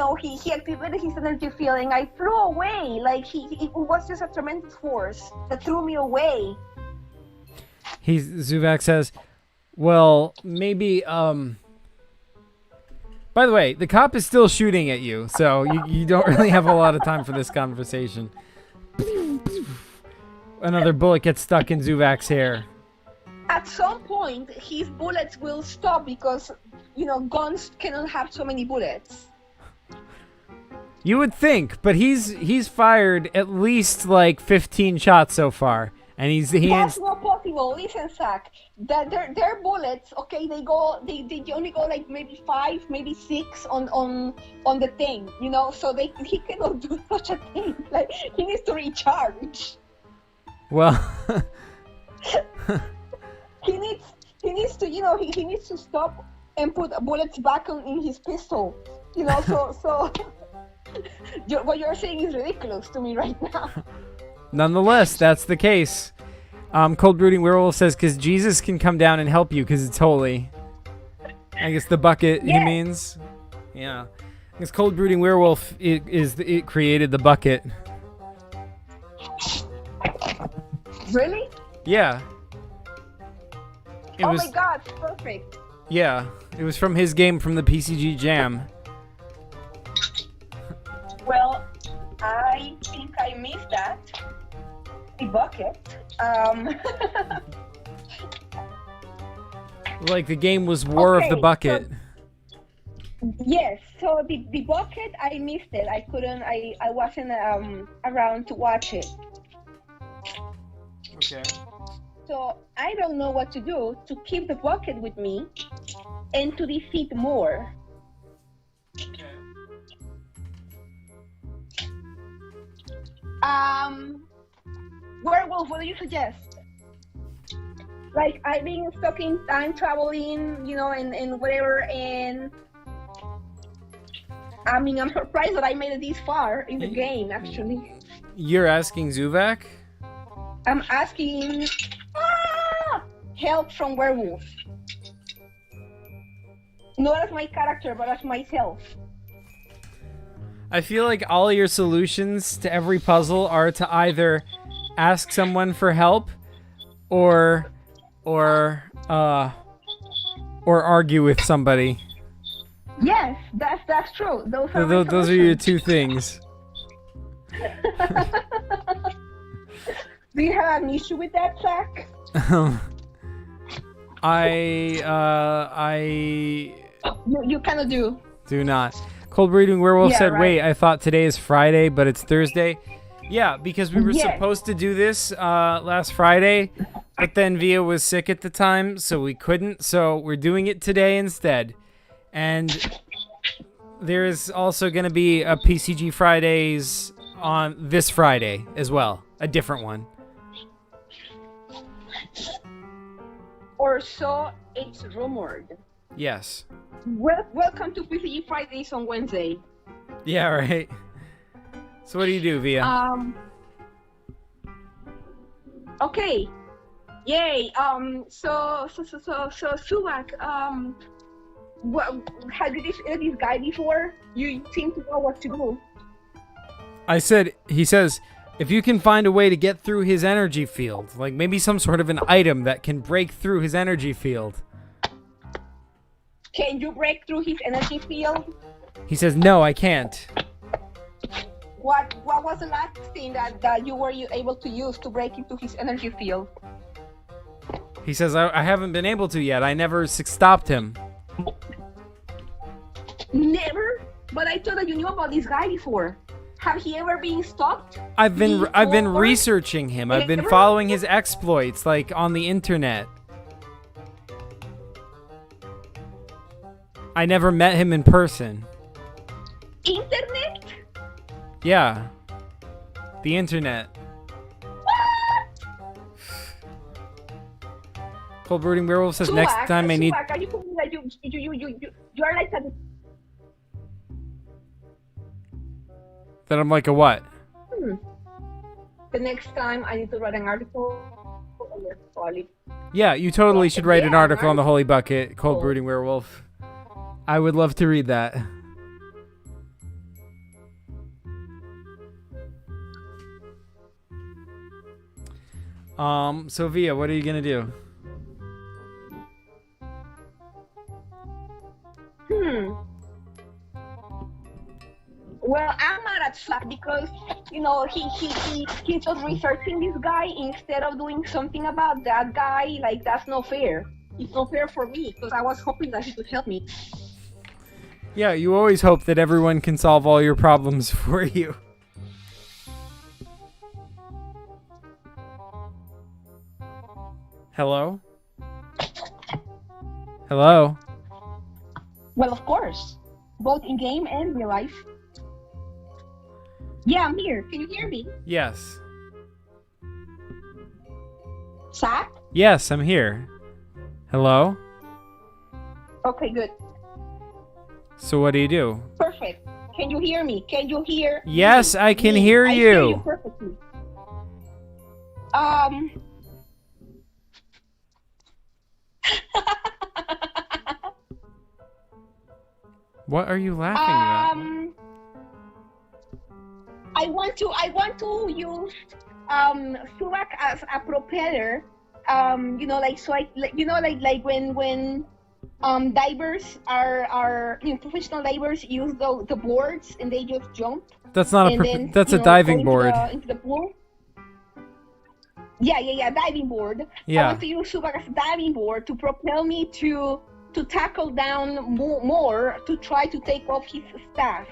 activated his energy field and I flew away. Like it was just a tremendous force that threw me away. Zuvak says, well, maybe, by the way, the cop is still shooting at you, so you don't really have a lot of time for this conversation. Another bullet gets stuck in Zuvak's hair. At some point, his bullets will stop because, guns cannot have so many bullets. You would think, but he's fired at least like 15 shots so far, and That's not possible. Listen, Zach, that their bullets, okay, they only go like maybe 5, maybe 6 on the thing, so he cannot do such a thing. Like he needs to recharge. Well. He needs to, he needs to stop and put bullets back in his pistol, so what you're saying is ridiculous to me right now. Nonetheless, that's the case. Cold brooding werewolf says, because Jesus can come down and help you because it's holy. I guess the bucket he means. Yeah. Because cold brooding werewolf it created the bucket. Really? Yeah. My God, perfect. Yeah, it was from his game from the PCG Jam. Well, I think I missed that. The bucket. Like the game was War of the Bucket. Yes, so the bucket, I missed it. I couldn't, I wasn't around to watch it. Okay. So I don't know what to do to keep the bucket with me and to defeat more. Okay. Werewolf, what do you suggest? Like, I've been stuck in time traveling, and whatever, and I mean, I'm surprised that I made it this far in the game, actually. You're asking Zuvak? I'm asking... help from werewolf. Not as my character, but as myself. I feel like all your solutions to every puzzle are to either ask someone for help or argue with somebody. Yes, that's true. Those are Those are your two things. Do you have an issue with that, Zach? You kind of do. Do not. Cold Breeding Werewolf said, right. wait, I thought today is Friday, but it's Thursday. Yeah, because we were supposed to do this last Friday, but then Via was sick at the time, so we couldn't. So we're doing it today instead. And there is also going to be a PCG Fridays on this Friday as well. A different one. Or so it's rumored. Yes. Welcome to PCG Fridays on Wednesday. Yeah, right. So what do you do, Via? Okay. Yay. So Subak, have you listened to this guy before? You seem to know what to do. He says, if you can find a way to get through his energy field, like maybe some sort of an item that can break through his energy field. Can you break through his energy field? He says, no, I can't. What was the last thing that you were able to use to break into his energy field? He says, I haven't been able to yet. I never stopped him. Never? But I thought that you knew about this guy before. Have he ever been stopped? I've been researching him. I've been following his exploits, like on the internet. I never met him in person. Internet? Yeah. The internet. What? Cold Brooding Werewolf says, next time I need... Are you telling me that you are like a... That I'm like a what? The next time I need to write an article on your quality. Yeah, you totally should write an article on the Holy Bucket, Cold Brooding Werewolf. I would love to read that. Sophia, what are you gonna do? Well, I'm mad at Slack because, you know, he's just researching this guy instead of doing something about that guy. Like, that's not fair. It's not fair for me because I was hoping that he could help me. Yeah, you always hope that everyone can solve all your problems for you. Hello? Hello? Well, of course. Both in game and real life. Yeah, I'm here. Can you hear me? Yes. Zach? Yes, I'm here. Hello? Okay, good. So what do you do? Perfect. Can you hear me? Can you hear Yes, me? I can Me. hear I you. hear you perfectly. What are you laughing about? I want to use Surak as a propeller. You know, like like when divers are professional divers use the boards and they just jump. That's not that's a diving board. Into the pool. Yeah, diving board. Yeah. I want to use Surak as a diving board to propel me to tackle down more to try to take off his staff.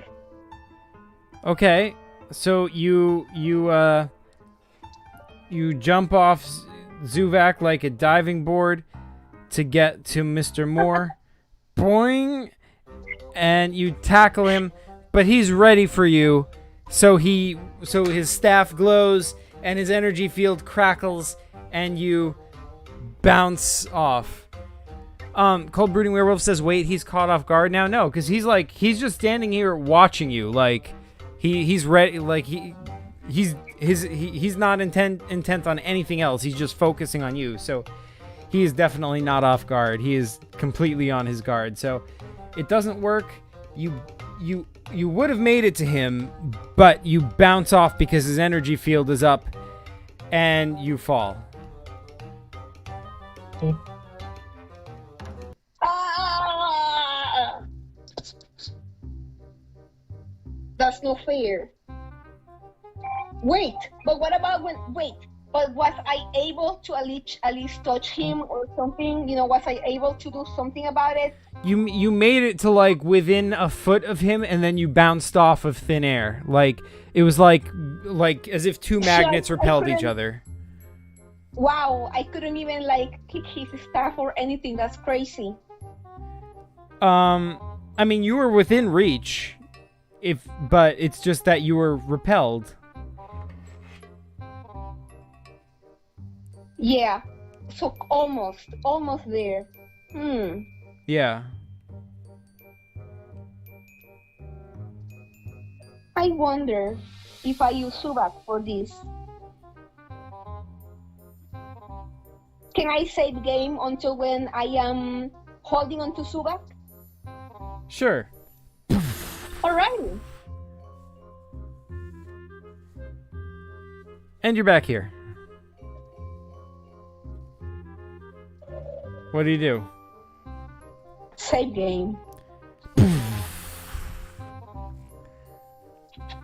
Okay, so you jump off Zuvak like a diving board to get to Mr. Moore. Boing! And you tackle him, but he's ready for you. So his staff glows and his energy field crackles and you bounce off. Cold Brooding Werewolf says, wait, he's caught off guard now? No, because he's just standing here watching you. Like, he's ready. Like, he's not intent on anything else. He's just focusing on you. So he is definitely not off guard. He is completely on his guard. So it doesn't work. You would have made it to him, but you bounce off because his energy field is up, and you fall. Ah! That's no fair. Wait, but what about when? Wait, but was I able to at least touch him or something? Was I able to do something about it? You made it to like within a foot of him, and then you bounced off of thin air. Like it was like as if two magnets repelled each other. Wow, I couldn't even like kick his staff or anything. That's crazy. I mean, you were within reach, but it's just that you were repelled. Yeah, so almost there. Yeah. I wonder if I use Subak for this. Can I save game until when I am holding on to Subak? Sure. Alrighty. And you're back here. What do you do? Save game.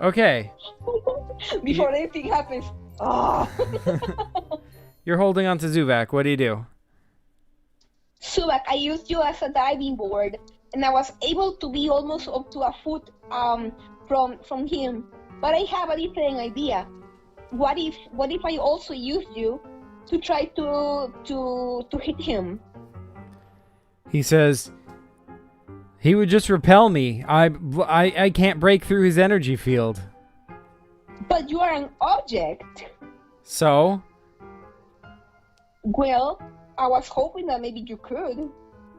Okay. Before anything happens. Oh. You're holding on to Zuvak. What do you do? Subak, I used you as a diving board, and I was able to be almost up to a foot from him. But I have a different idea. What if I also used you to try to hit him? He says he would just repel me. I can't break through his energy field. But you are an object. So? Well, I was hoping that maybe you could.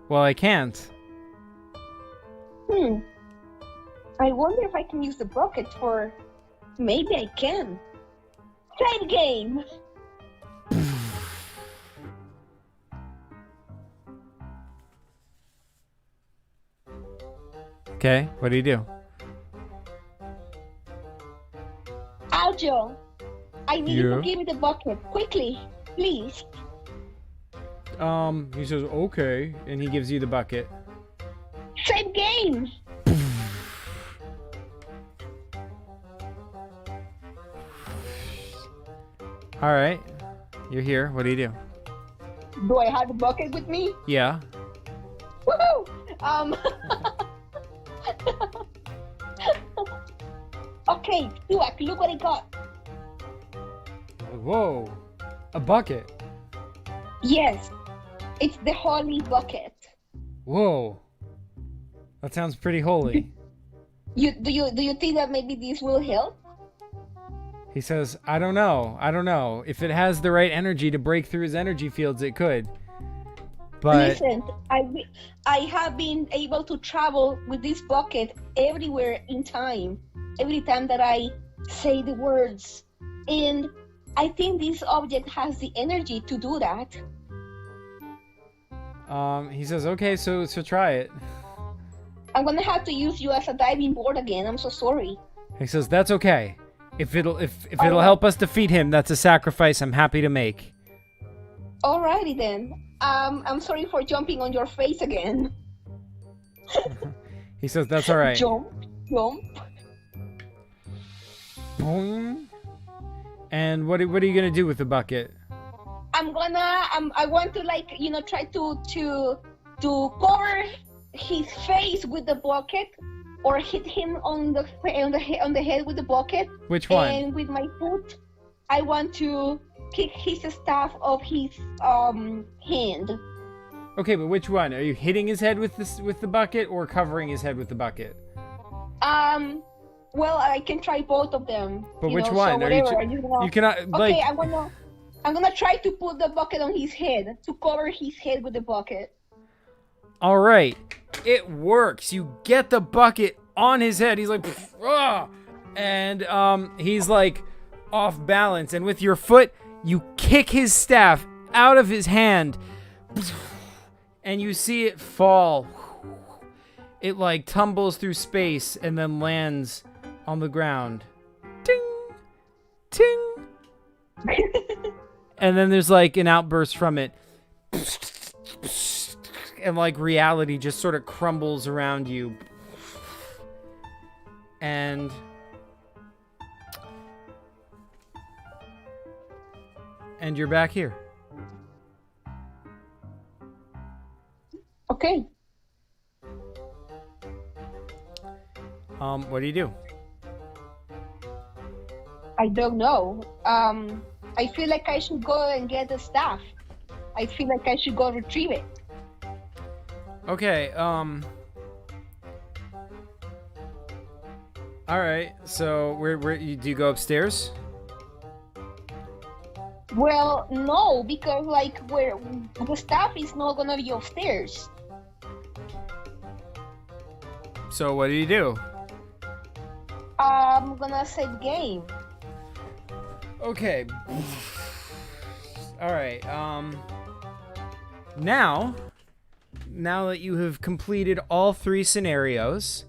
Well, I can't. I wonder if I can use the bucket for... Maybe I can. Save game! Okay, what do you do? Aljo, I need you to give me the bucket. Quickly, please. He says, okay, and he gives you the bucket. Save game! Alright, you're here. What do you do? Do I have the bucket with me? Yeah. Woohoo! Okay, Stuart, look what I got. Whoa, a bucket. Yes, it's the holy bucket. Whoa, that sounds pretty holy. Do you think that maybe this will help? He says, I don't know. If it has the right energy to break through his energy fields, it could. But listen, I have been able to travel with this bucket everywhere in time. Every time that I say the words. And I think this object has the energy to do that. he says, okay, so try it. I'm gonna have to use you as a diving board again. I'm so sorry. He says, that's okay. If it'll help us defeat him, that's a sacrifice I'm happy to make. Alrighty then. I'm sorry for jumping on your face again. He says, that's alright. Jump. Boom. And what are you gonna do with the bucket? I want to try to cover his face with the bucket, or hit him on the head with the bucket. Which one? And with my foot, I want to kick his staff of his hand. Okay, but which one? Are you hitting his head with the bucket, or covering his head with the bucket? Well, I can try both of them. But which one? So you cannot like. Okay, I'm gonna try to put the bucket on his head, to cover his head with the bucket. All right, it works. You get the bucket on his head. He's like, ah! And he's like off balance, and with your foot, you kick his staff out of his hand, and you see it fall. It like tumbles through space and then lands on the ground. Ting! Ting! And then there's like an outburst from it. And like reality just sort of crumbles around you. And you're back here. Okay. What do you do? I don't know. I feel like I should go and get the stuff. I feel like I should go retrieve it. Okay, alright, so where do you go upstairs? Well, no, because like where the stuff is not gonna be upstairs. So what do you do? I'm gonna save game. Okay. Alright, now that you have completed all 3 scenarios,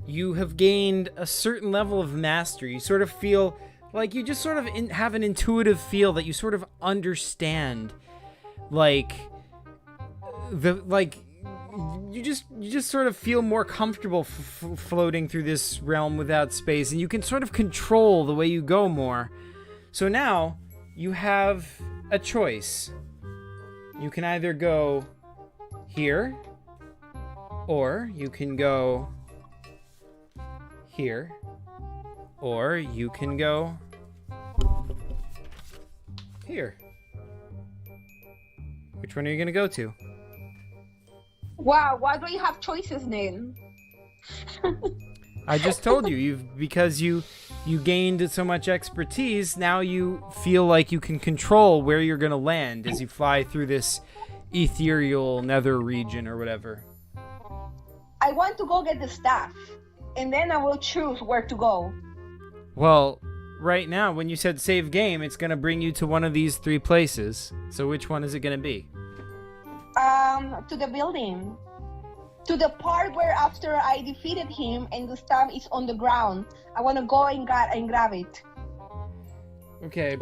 you have gained a certain level of mastery. You sort of feel like you just sort of have an intuitive feel that you sort of understand, like you just sort of feel more comfortable floating through this realm without space, and you can sort of control the way you go more. So now you have a choice. You can either go here, or you can go here, or you can go here. Which one are you gonna go to? Wow, why do you have choices then? I just told you, because you gained so much expertise, now you feel like you can control where you're gonna land as you fly through this ethereal nether region or whatever. I want to go get the stuff, and then I will choose where to go. Well, right now, when you said save game, it's gonna bring you to one of these 3 places. So which one is it gonna be? To the building. To the part where after I defeated him and the stuff is on the ground. I want to go and grab it. Okay.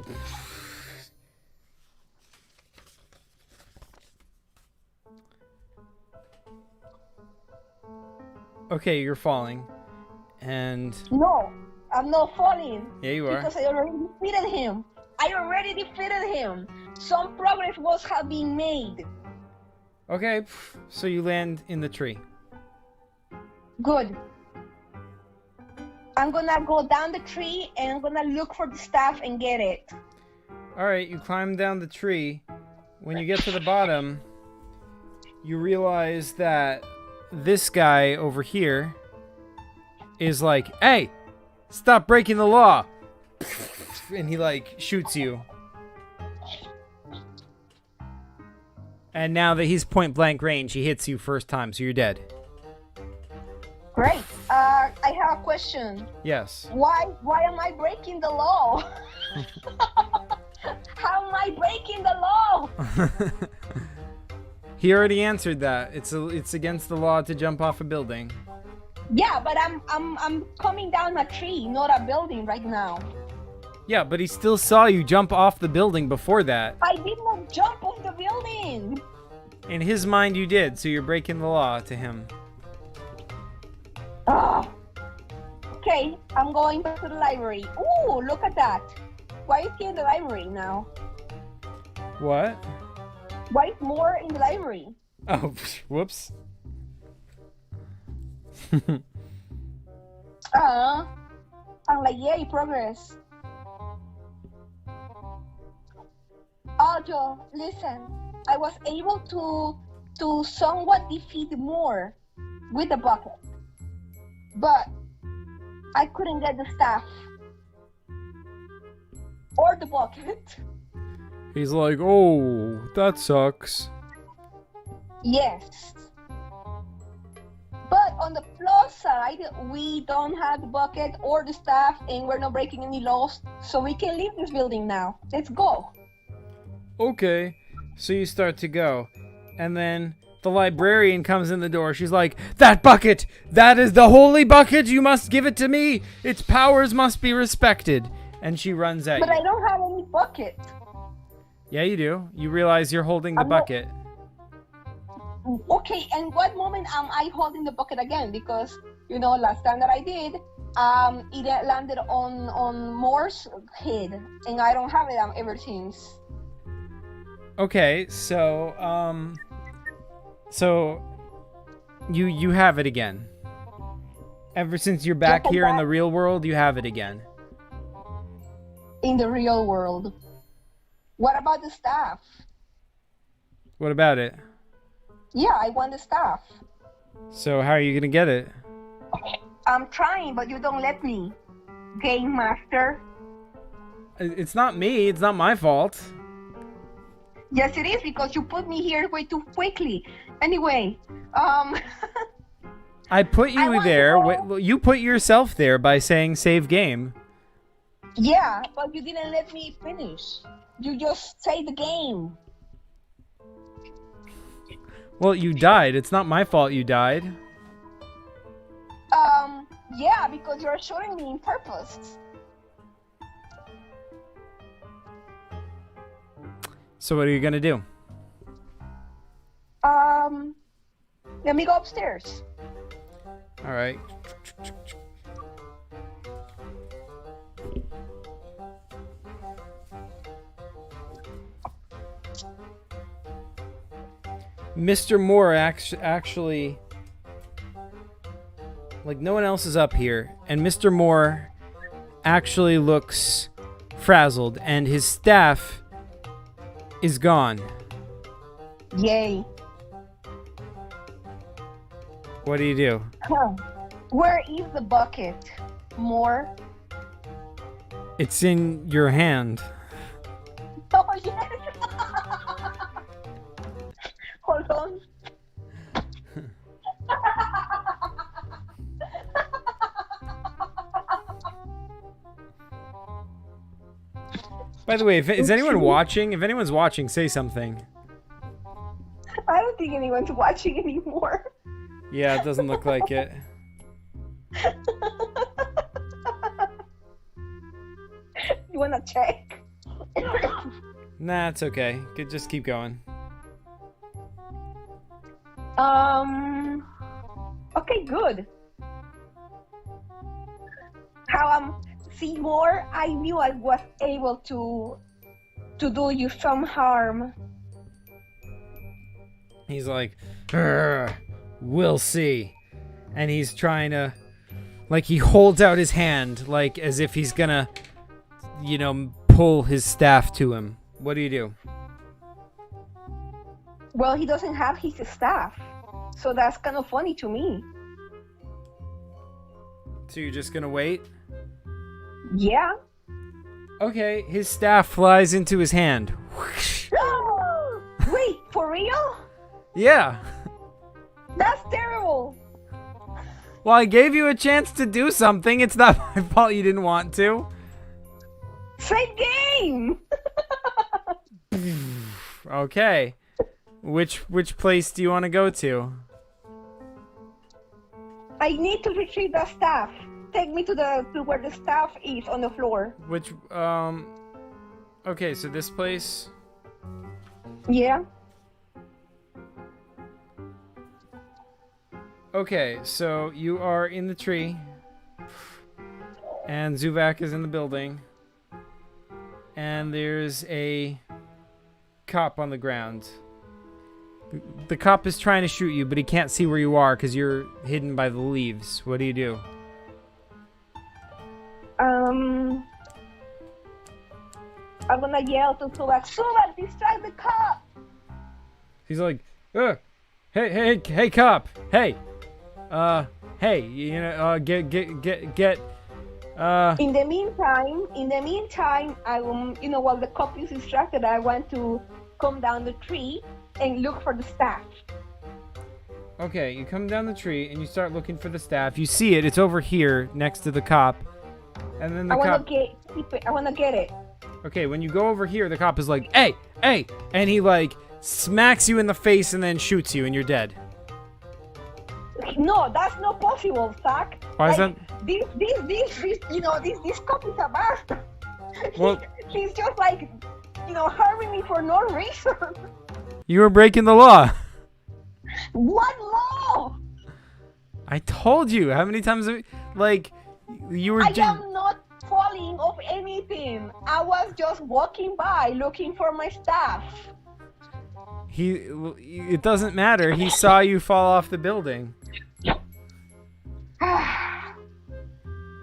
Okay, you're falling. And... No, I'm not falling. Yeah, you are. Because I already defeated him. Some progress have been made. Okay, so you land in the tree. Good. I'm gonna go down the tree and I'm gonna look for the stuff and get it. Alright, you climb down the tree. When you get to the bottom, you realize that this guy over here is like, "Hey, stop breaking the law!" And he like shoots you. And now that he's point blank range, he hits you first time, so you're dead. Great. I have a question. Yes. Why am I breaking the law? How am I breaking the law? He already answered that. It's against the law to jump off a building. Yeah, but I'm coming down a tree, not a building right now. Yeah, but he still saw you jump off the building before that. I did not jump off the building. In his mind, you did, so you're breaking the law to him. Okay, I'm going back to the library. Ooh, look at that. Why is he in the library now? What? Why is more in the library? Oh, whoops. I'm like, yay, progress. Joe, listen. I was able to somewhat defeat more with the bucket, but I couldn't get the staff or the bucket. He's like, "Oh, that sucks." Yes. But on the plus side, we don't have the bucket or the staff, and we're not breaking any laws, so we can leave this building now. Let's go. Okay, so you start to go, And then the librarian comes in the door. She's like, "That bucket! That is the holy bucket! You must give it to me! Its powers must be respected!" And she runs at But you. I don't have any bucket. Yeah, you do. You realize you're holding the I'm not- bucket. Okay, and what moment am I holding the bucket again? Because last time that I did, it landed on Moore's head, and I don't have it ever since. Okay, so you have it again. Ever since you're back Just like here in that? the real world, you have it again. In the real world. What about the staff? What about it? Yeah, I want the staff. So how are you gonna get it? I'm trying, but you don't let me. Game master. It's not me. It's not my fault. Yes, it is, because you put me here way too quickly. Anyway, I put I you want to there. go- You put yourself there by saying save game. yeah, but you didn't let me finish. You just say the game. Well, you died. It's not my fault you died. Yeah, because you're shooting me in purpose. So what are you gonna do? Let me go upstairs. All right. Mr. Moore actually, like, no one else is up here, and Mr. Moore actually looks frazzled, and his staff is gone. Yay. What do you do? Huh. Where is the bucket? More? It's in your hand. Oh, yes. Hold on. By the way, is anyone watching? If anyone's watching, say something. I don't think anyone's watching anymore. Yeah, it doesn't look like it. You wanna check? Nah, it's okay. Just keep going. Okay, good. How see more? I knew I was able to do you some harm. He's like, "Urgh, we'll see." And he's trying to, like, he holds out his hand, like, as if he's gonna, pull his staff to him. What do you do? Well, he doesn't have his staff, so that's kind of funny to me. So you're just gonna wait? Yeah. Okay, his staff flies into his hand. Whoosh. Wait, for real? Yeah. That's terrible. Well, I gave you a chance to do something. It's not my fault you didn't want to. Same game. Okay. Which place do you want to go to? I need to retrieve the staff. Take me to where the staff is on the floor. Okay, so this place. Yeah. Okay, so you are in the tree, and Zuvak is in the building, and there's a cop on the ground. The cop is trying to shoot you, but he can't see where you are because you're hidden by the leaves. What do you do? I'm gonna yell to Subak, Subak, distract the cop! He's like, "Ugh. Hey, cop! Hey, hey, get. In the meantime, I while the cop is distracted, I want to come down the tree and look for the staff. Okay, you come down the tree and you start looking for the staff. You see it. It's over here next to the cop. And then the cop... I wanna get it. Okay, when you go over here, the cop is like, hey! And he, like, smacks you in the face, and then shoots you, and you're dead. No, that's not possible, Zach. Why is that? This cop is a bastard. Well, He's just like, harming me for no reason. you were breaking the law. What law? I told you. How many times you were I am not falling off anything. I was just walking by looking for my stuff. It doesn't matter. He saw you fall off the building.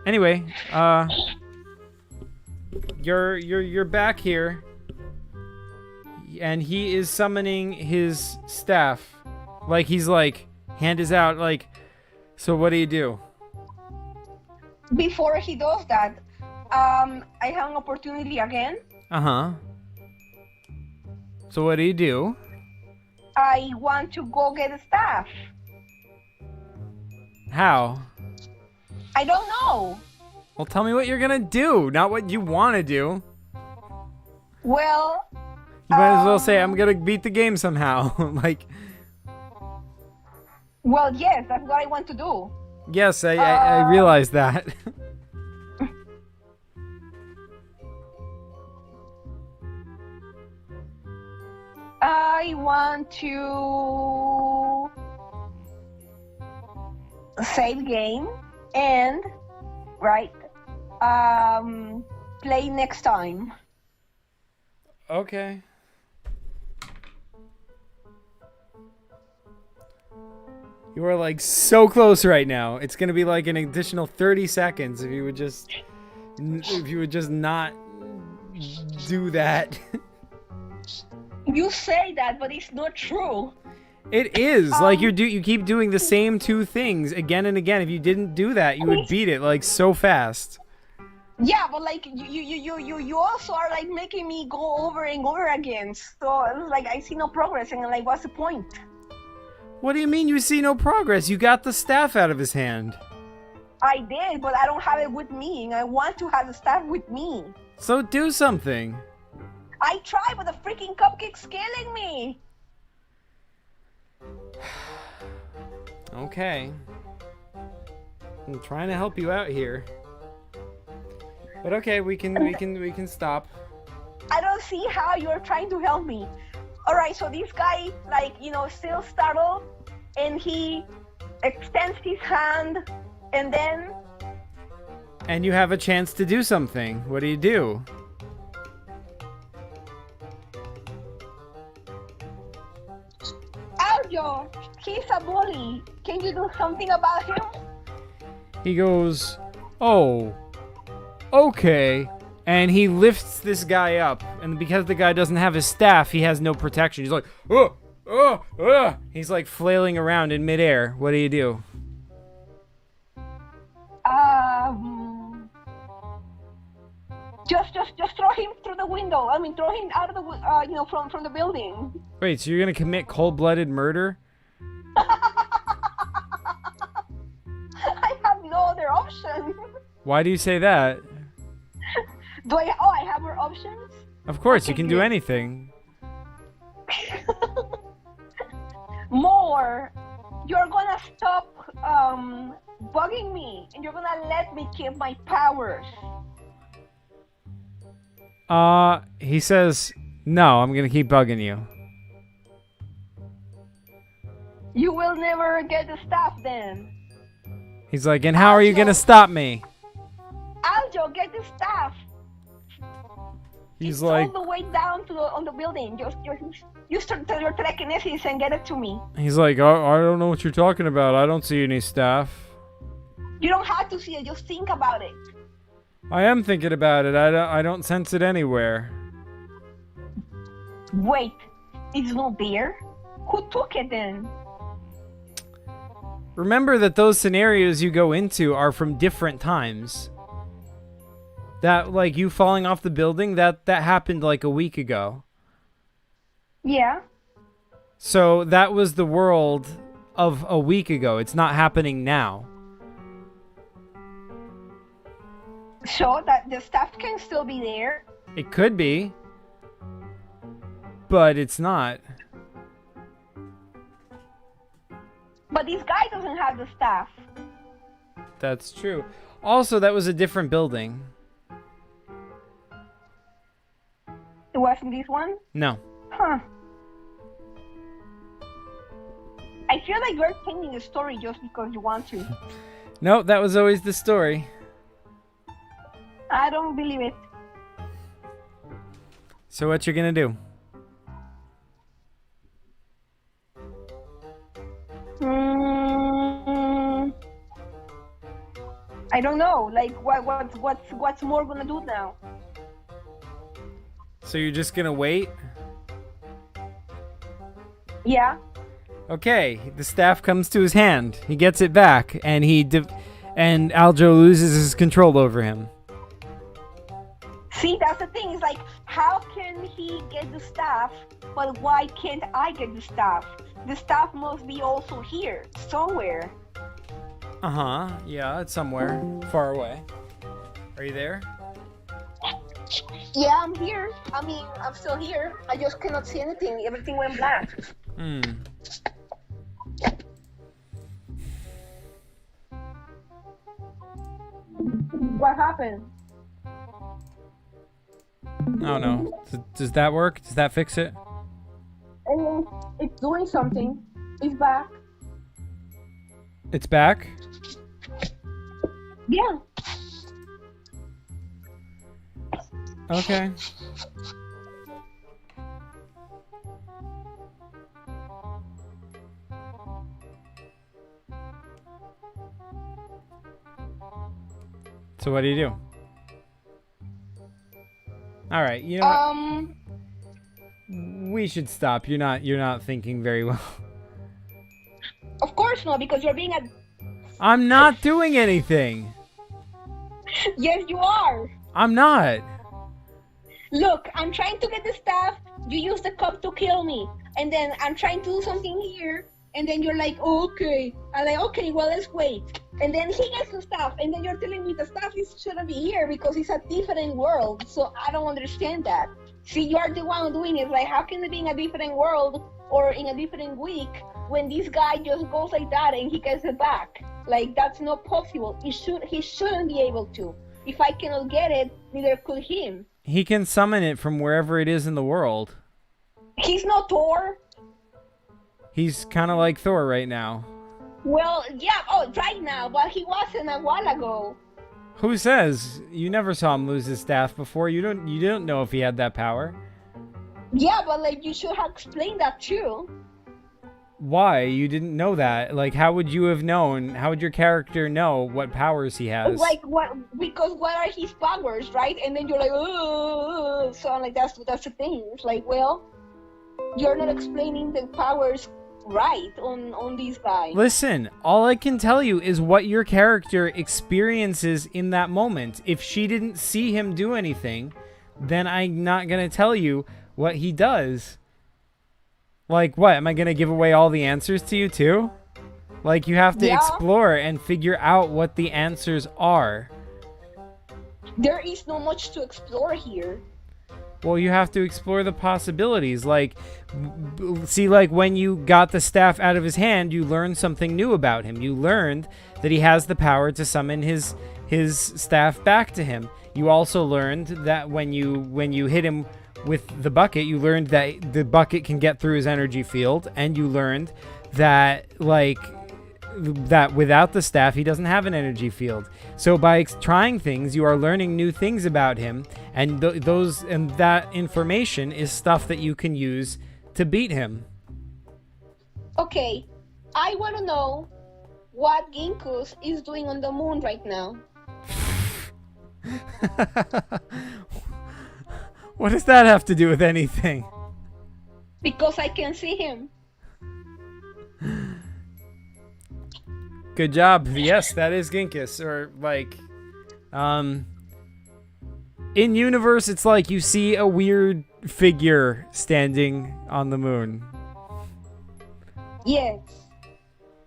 Anyway, you're back here, and he is summoning his staff. Like he's like, hand is out. Like, so what do you do? Before he does that, I have an opportunity again. Uh-huh. So what do you do? I want to go get the staff. How? I don't know. Well, tell me what you're gonna do, not what you want to do. Well, You might as well say, I'm gonna beat the game somehow. Like, well, yes, that's what I want to do. yes, I realize that. I want to save game and play next time. Okay. You are like so close right now. It's gonna be like an additional 30 seconds if you would just not do that. You say that, but it's not true. It is. Like you keep doing the same two things again and again. If you didn't do that, you would beat it like so fast. Yeah, but like you also are like making me go over and over again. So it was like I see no progress, and like, what's the point? What do you mean you see no progress? You got the staff out of his hand. I did, but I don't have it with me, and I want to have the staff with me. So do something. I try, but the freaking cupcake's killing me. Okay. I'm trying to help you out here. But okay, we can stop. I don't see how you're trying to help me. All right, so this guy, still startled, and he extends his hand, and then... And you have a chance to do something. What do you do? Aljo, he's a bully. Can you do something about him? He goes, oh, okay. And he lifts this guy up. And because the guy doesn't have his staff, he has no protection. He's like, oh, oh, oh. He's like flailing around in midair. What do you do? Just throw him through the window. I mean, throw him out of the, from the building. Wait, so you're going to commit cold-blooded murder? I have no other option. Why do you say that? I have more options? Of course, Okay, you can do anything. More. You're gonna stop bugging me, and you're gonna let me keep my powers. He says, no, I'm gonna keep bugging you. You will never get the staff then. He's like, and how are you gonna stop me? Aljo, get the staff. He's It's like, all the way down to on the building. Just use your telekinesis and get it to me. he's like, I don't know what you're talking about. I don't see any staff. You don't have to see it. Just think about it. I am thinking about it. I don't sense it anywhere. Wait, it's not there. Who took it then? Remember that those scenarios you go into are from different times. That, like, you falling off the building, that happened like a week ago. Yeah. So that was the world of a week ago. It's not happening now. So that the staff can still be there. It could be, but it's not. But this guy doesn't have the staff. That's true. Also, that was a different building. It wasn't this one? No. Huh. I feel like you're changing the story just because you want to. No, that was always the story. I don't believe it. So what you gonna do? I don't know. Like, what's more gonna do now? So you're just gonna wait? Yeah. Okay, the staff comes to his hand. He gets it back, and and Aljo loses his control over him. See, that's the thing. It's like, how can he get the staff, but why can't I get the staff? The staff must be also here, somewhere. Uh-huh. Yeah, it's somewhere far away. Are you there? Yeah, I'm here. I mean, I'm still here. I just cannot see anything. Everything went black. What happened? Oh no. Does that work? Does that fix it? And it's doing something. It's back. It's back? Yeah. Okay. So what do you do? All right, you know what? We should stop. You're not thinking very well. Of course not, because you're being a... I'm not doing anything. Yes, you are. I'm not. Look, I'm trying to get the staff. You use the cup to kill me. And then I'm trying to do something here. And then you're like, oh, okay. I'm like, okay, well, let's wait. And then he gets the staff. And then you're telling me the staff shouldn't be here because it's a different world. So I don't understand that. See, you're the one doing it. Like, how can it be in a different world or in a different week when this guy just goes like that and he gets it back? Like, that's not possible. He shouldn't be able to. If I cannot get it, neither could him. He can summon it from wherever it is in the world. He's not Thor. He's kind of like Thor right now. Well, yeah, right now, but he wasn't a while ago. Who says? You never saw him lose his staff before. You don't know if he had that power. Yeah, but like you should have explained that too. Why? You didn't know that. Like, how would you have known? How would your character know what powers he has? Like, what? Because what are his powers, right? And then you're like, oh, so I'm like, that's the thing. It's like, well, you're not explaining the powers right on this guy. Listen, all I can tell you is what your character experiences in that moment. If she didn't see him do anything, then I'm not gonna tell you what he does. Like, what? Am I going to give away all the answers to you, too? Like, you have to explore and figure out what the answers are. There is no much to explore here. Well, you have to explore the possibilities. Like, see, like, when you got the staff out of his hand, you learned something new about him. You learned that he has the power to summon his staff back to him. You also learned that when you hit him with the bucket, you learned that the bucket can get through his energy field, and you learned that that without the staff he doesn't have an energy field. So by trying things, you are learning new things about him, and that information is stuff that you can use to beat him. Okay, I want to know what Ginkus is doing on the moon right now. What does that have to do with anything? Because I can see him. Good job. Yes, that is Ginkus. Or, like, in universe, it's like you see a weird figure standing on the moon. Yes.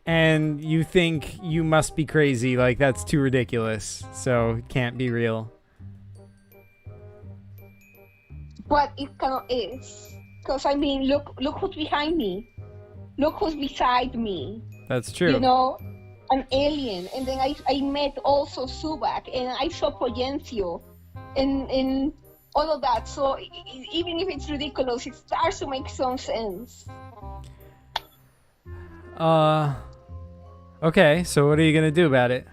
And you think you must be crazy. Like, that's too ridiculous. So, it can't be real. But it kind of is. Because, I mean, look who's behind me. Look who's beside me. That's you true. know, an alien. And then I met also Subak, and I saw Poyencio, and all of that. So even if it's ridiculous, it starts to make some sense. Okay, so what are you gonna do about it?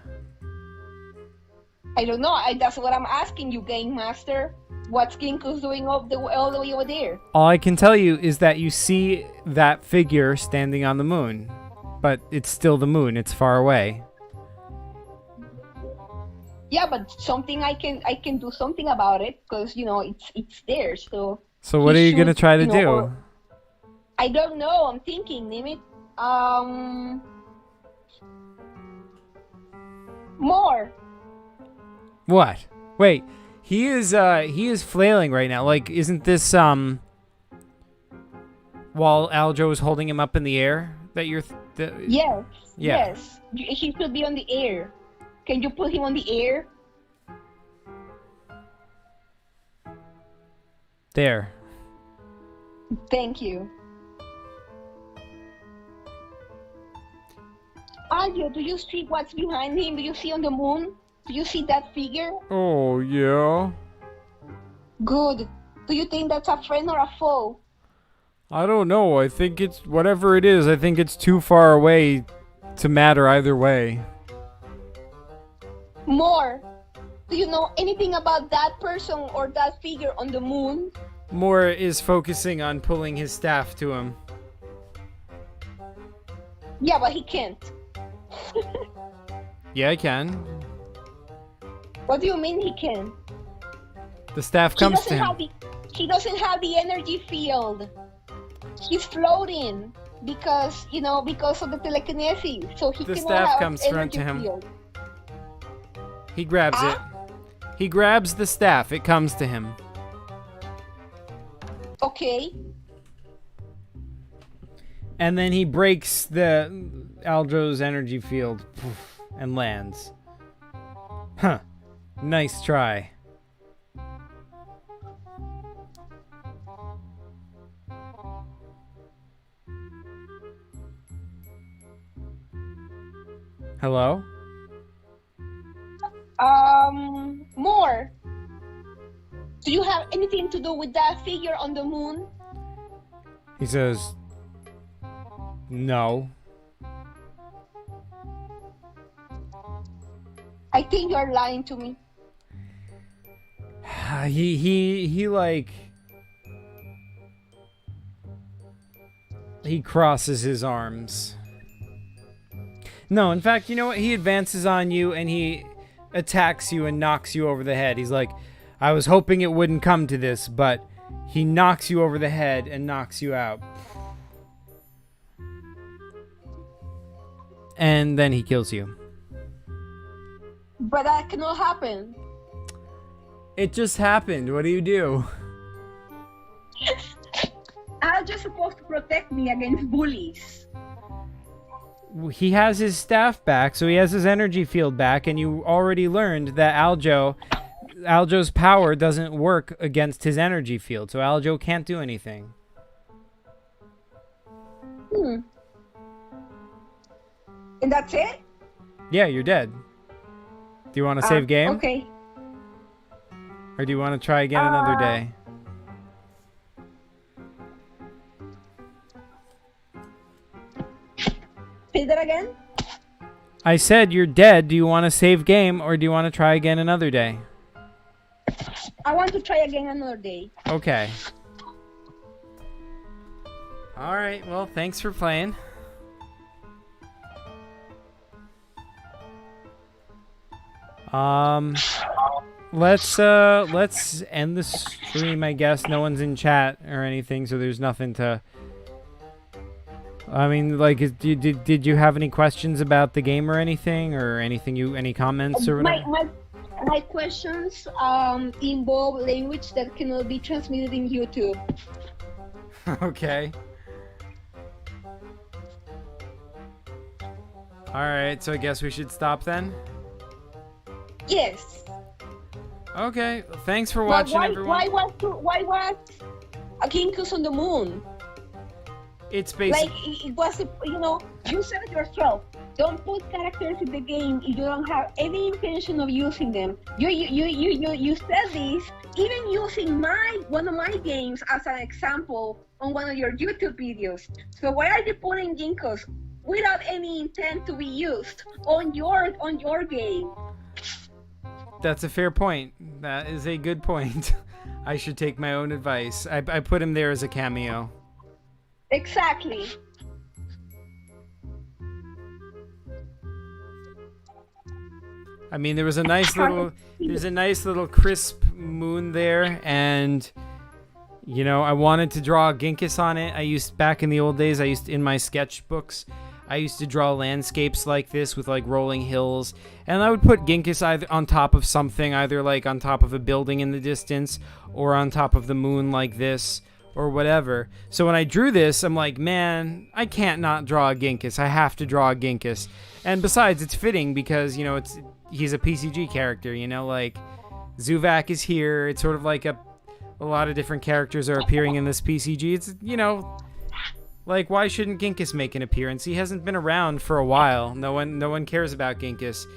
I don't know. That's what I'm asking you, Game Master. What's Kinko's doing all the way over there? All I can tell you is that you see that figure standing on the moon, but it's still the moon. It's far away. Yeah, but something I can do something about it because it's there. So What he are you gonna should, try to do? or- I don't know. I'm thinking, Nimit. More. What? Wait, he is flailing right now. Like, isn't this while Aljo is holding him up in the air that you're? Yes. Yeah. Yes. He should be on the air. Can you put him on the air? There. Thank you. Aljo, do you see what's behind him? Do you see on the moon? Do you see that figure? Oh yeah. Good. Do you think that's a friend or a foe? I don't know. I think it's whatever it is. I think it's too far away to matter either way. More. Do you know anything about that person or that figure on the moon? Moore is focusing on pulling his staff to him. Yeah, but he can't. Yeah, I can. What do you mean he can? The staff comes to him. He doesn't have the energy field. He's floating because of the telekinesis. So he The cannot staff have comes front energy to him. field. He grabs it. He grabs the staff. It comes to him. Okay. And then he breaks the Aljo's energy field and lands. Huh. Nice try. Hello? More. Do you have anything to do with that figure on the moon? He says, no. I think you're lying to me. He crosses his arms. No, in fact, you know what? He advances on you and he attacks you and knocks you over the head. He's like, I was hoping it wouldn't come to this, but he knocks you over the head and knocks you out. And then he kills you. But that cannot happen. It just happened. What do you do? I'm just supposed to protect me against bullies. He has his staff back, so he has his energy field back, and you already learned that Aljo's power doesn't work against his energy field, so Aljo can't do anything. And that's it? Yeah, you're dead. Do you want to save game? Okay. Or do you want to try again another day? Say that again? I said you're dead. Do you want to save game, or do you want to try again another day? I want to try again another day. Okay. Alright, well, thanks for playing. Let's end the stream, I guess. No one's in chat or anything, so there's nothing to... I mean, like, did you have any questions about the game or anything, any comments or whatever? My questions involve language that cannot be transmitted in YouTube. Okay. Alright, so I guess we should stop then? Yes. Okay, thanks for watching, everyone. Why was Ginkus on the moon? It's Like basic. it was, you said it yourself. Don't put characters in the game if you don't have any intention of using them. You said this even using one of my games as an example on one of your YouTube videos. So why are you putting ginkgos without any intent to be used on your game? That's a fair point. That is a good point. I should take my own advice. I put him there as a cameo. Exactly. I mean, there's a nice little crisp moon there, and I wanted to draw Ginkis on it. Back in the old days, in my sketchbooks, I used to draw landscapes like this with like rolling hills, and I would put Ginkis either on top of something, either like on top of a building in the distance, or on top of the moon like this, or whatever. So when I drew this, I'm like, man, I can't not draw a Ginkis. I have to draw a Ginkis. And besides, it's fitting because, he's a PCG character, like Zuvak is here. It's sort of like a lot of different characters are appearing in this PCG. It's, like, why shouldn't Ginkis make an appearance? He hasn't been around for a while. No one cares about Ginkis.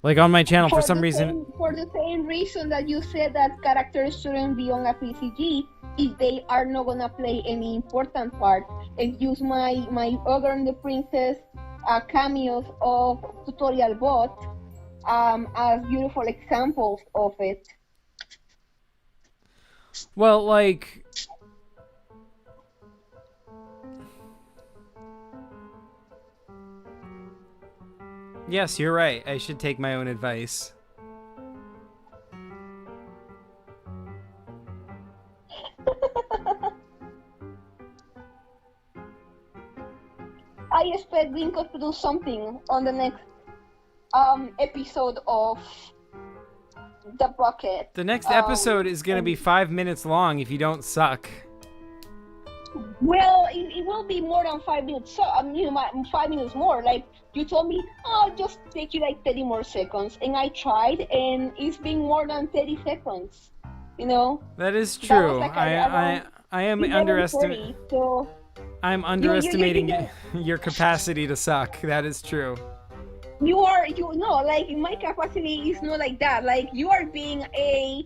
Like on my channel, for some reason. For the same reason that you said that characters shouldn't be on a PCG if they are not gonna play any important part, and use my Ogre and the Princess cameos of Tutorial Bot as beautiful examples of it. Well, like, yes, you're right. I should take my own advice. I expect Linko to do something on the next episode of the bucket. The next episode is going to be 5 minutes long if you don't suck. Well, it will be more than 5 minutes. So 5 minutes more. Like you told me, just take you like 30 more seconds, and I tried, and it's been more than 30 seconds. That is true. Like I am underestimating. So I'm underestimating your capacity to suck. That is true. Like my capacity is not like that. Like you are being I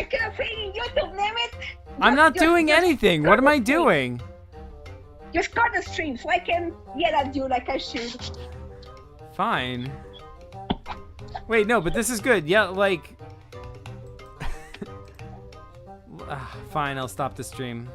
cannot say it in YouTube, damn it. I'm not doing anything. What am I doing? Just start the stream so I can yell at you like I should. Fine. Wait, no, but this is good. Yeah, like... Fine, I'll stop the stream.